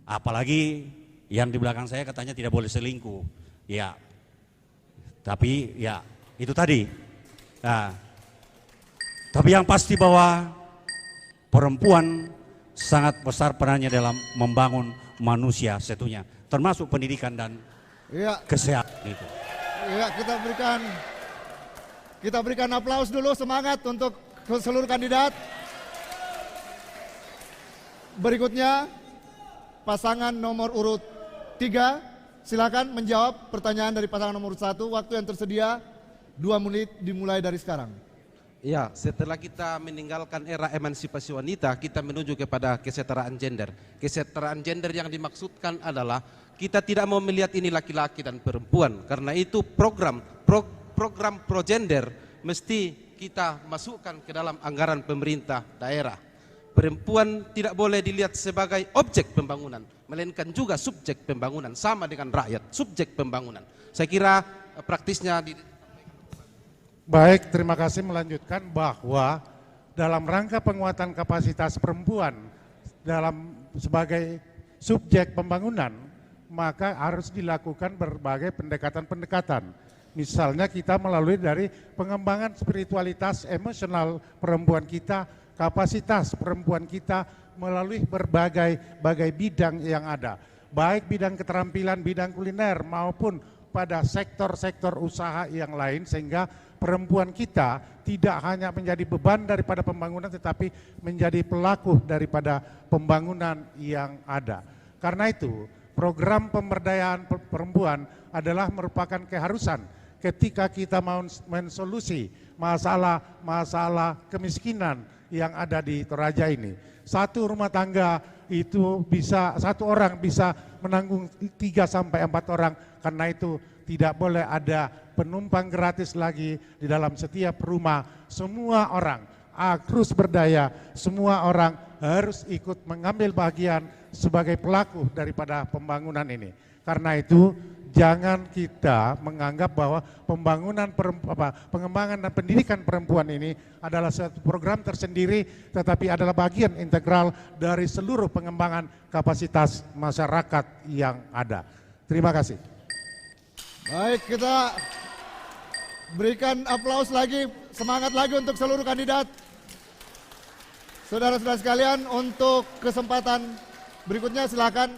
apalagi yang di belakang saya katanya tidak boleh selingkuh, ya. Tapi ya itu tadi. Nah, tapi yang pasti bahwa perempuan sangat besar perannya dalam membangun manusia setunya, termasuk pendidikan dan kesehatan itu. Ya, kita berikan aplaus dulu, semangat untuk seluruh kandidat. Berikutnya pasangan nomor urut 3, silakan menjawab pertanyaan dari pasangan nomor urut 1. Waktu yang tersedia 2 menit dimulai dari sekarang. Ya, setelah kita meninggalkan era emansipasi wanita, kita menuju kepada kesetaraan gender. Kesetaraan gender yang dimaksudkan adalah kita tidak mau melihat ini laki-laki dan perempuan. Karena itu program pro gender mesti kita masukkan ke dalam anggaran pemerintah daerah. Perempuan tidak boleh dilihat sebagai objek pembangunan, melainkan juga subjek pembangunan, sama dengan rakyat, subjek pembangunan. Saya kira praktisnya Baik, terima kasih. Melanjutkan bahwa dalam rangka penguatan kapasitas perempuan sebagai subjek pembangunan, maka harus dilakukan berbagai pendekatan-pendekatan. Misalnya kita melalui dari pengembangan spiritualitas emosional perempuan kita, kapasitas perempuan kita melalui berbagai bidang yang ada. Baik bidang keterampilan, bidang kuliner maupun pada sektor-sektor usaha yang lain, sehingga perempuan kita tidak hanya menjadi beban daripada pembangunan tetapi menjadi pelaku daripada pembangunan yang ada. Karena itu program pemberdayaan perempuan adalah merupakan keharusan ketika kita mau mensolusi masalah kemiskinan yang ada di Toraja ini. Satu rumah tangga itu satu orang bisa menanggung 3-4 orang, karena itu tidak boleh ada penumpang gratis lagi di dalam setiap rumah. Semua orang harus berdaya, semua orang harus ikut mengambil bagian sebagai pelaku daripada pembangunan ini. Karena itu jangan kita menganggap bahwa pengembangan dan pendidikan perempuan ini adalah satu program tersendiri, tetapi adalah bagian integral dari seluruh pengembangan kapasitas masyarakat yang ada. Terima kasih. Baik, kita berikan aplaus lagi, semangat lagi untuk seluruh kandidat. Saudara-saudara sekalian, untuk kesempatan berikutnya silakan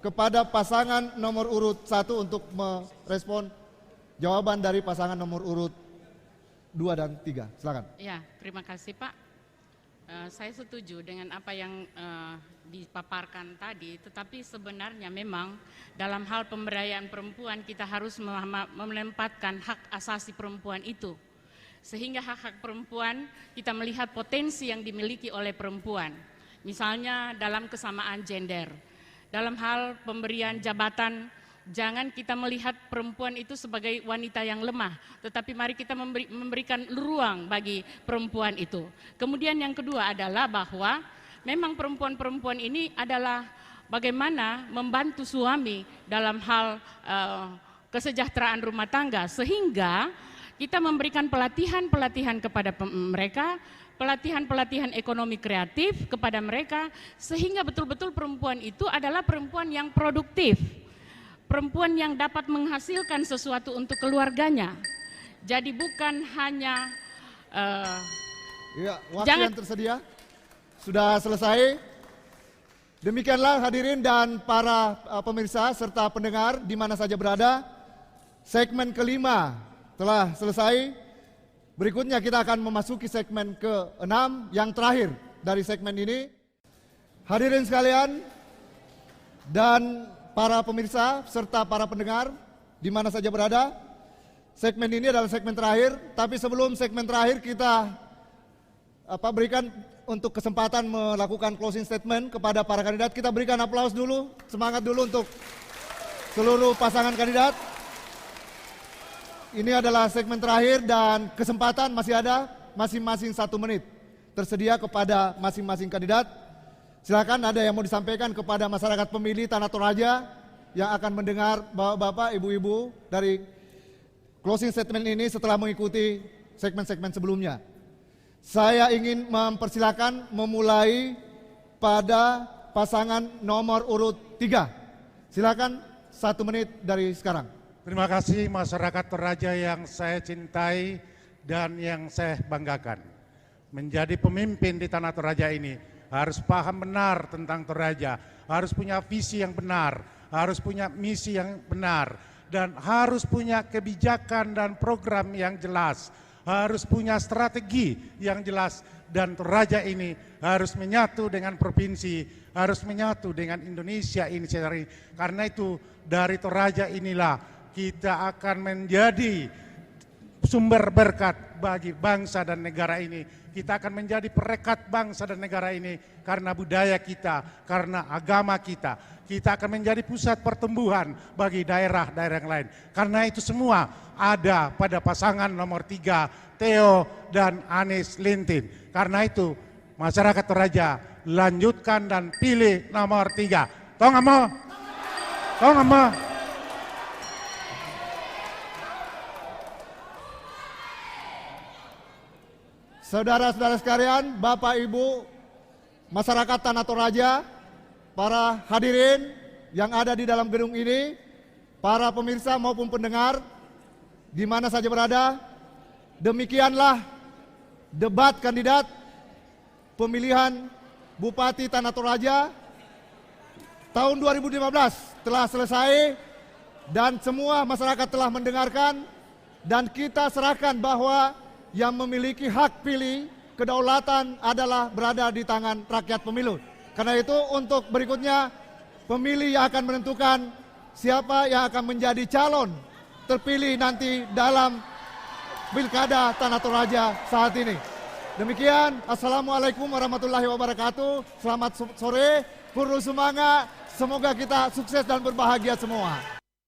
kepada pasangan nomor urut 1 untuk merespon jawaban dari pasangan nomor urut 2 dan 3. Silakan. Ya, terima kasih Pak. Saya setuju dengan apa yang dipaparkan tadi, tetapi sebenarnya memang dalam hal pemberdayaan perempuan kita harus menempatkan hak asasi perempuan itu. Sehingga hak-hak perempuan kita melihat potensi yang dimiliki oleh perempuan. Misalnya dalam kesamaan gender. Dalam hal pemberian jabatan, jangan kita melihat perempuan itu sebagai wanita yang lemah, tetapi mari kita memberikan ruang bagi perempuan itu. Kemudian yang kedua adalah bahwa memang perempuan-perempuan ini adalah bagaimana membantu suami dalam hal kesejahteraan rumah tangga, sehingga kita memberikan pelatihan-pelatihan kepada mereka, pelatihan-pelatihan ekonomi kreatif kepada mereka, sehingga betul-betul perempuan itu adalah perempuan yang produktif, perempuan yang dapat menghasilkan sesuatu untuk keluarganya. Jadi bukan hanya ya, waktu yang tersedia sudah selesai. Demikianlah hadirin dan para pemirsa serta pendengar di mana saja berada, segmen kelima telah selesai. Berikutnya kita akan memasuki segmen ke-6 yang terakhir dari segmen ini. Hadirin sekalian dan para pemirsa serta para pendengar di mana saja berada, segmen ini adalah segmen terakhir. Tapi sebelum segmen terakhir kita berikan untuk kesempatan melakukan closing statement kepada para kandidat. Kita berikan aplaus dulu, semangat dulu untuk seluruh pasangan kandidat. Ini adalah segmen terakhir dan kesempatan masih ada, masing-masing 1 menit tersedia kepada masing-masing kandidat. Silakan, ada yang mau disampaikan kepada masyarakat pemilih Tanah Toraja yang akan mendengar bapak-bapak, ibu-ibu dari closing statement ini setelah mengikuti segmen-segmen sebelumnya. Saya ingin mempersilakan memulai pada pasangan nomor urut 3. Silakan, 1 menit dari sekarang. Terima kasih masyarakat Toraja yang saya cintai dan yang saya banggakan. Menjadi pemimpin di Tanah Toraja ini harus paham benar tentang Toraja, harus punya visi yang benar, harus punya misi yang benar, dan harus punya kebijakan dan program yang jelas, harus punya strategi yang jelas, dan Toraja ini harus menyatu dengan provinsi, harus menyatu dengan Indonesia ini sendiri. Karena itu dari Toraja inilah kita akan menjadi sumber berkat bagi bangsa dan negara ini. Kita akan menjadi perekat bangsa dan negara ini karena budaya kita, karena agama kita. Kita akan menjadi pusat pertumbuhan bagi daerah-daerah yang lain. Karena itu semua ada pada pasangan nomor 3, Theo dan Anies Lintin. Karena itu masyarakat Toraja, lanjutkan dan pilih nomor 3. Tong amo? Tong amo? Saudara-saudara sekalian, Bapak Ibu, masyarakat Tanah Toraja, para hadirin yang ada di dalam gedung ini, para pemirsa maupun pendengar, di mana saja berada, demikianlah debat kandidat pemilihan Bupati Tanah Toraja tahun 2015 telah selesai dan semua masyarakat telah mendengarkan, dan kita serahkan bahwa yang memiliki hak pilih kedaulatan adalah berada di tangan rakyat pemilu. Karena itu untuk berikutnya pemilih yang akan menentukan siapa yang akan menjadi calon terpilih nanti dalam Pilkada Tanah Toraja saat ini. Demikian, Assalamualaikum warahmatullahi wabarakatuh. Selamat sore, purnu semangat, semoga kita sukses dan berbahagia semua.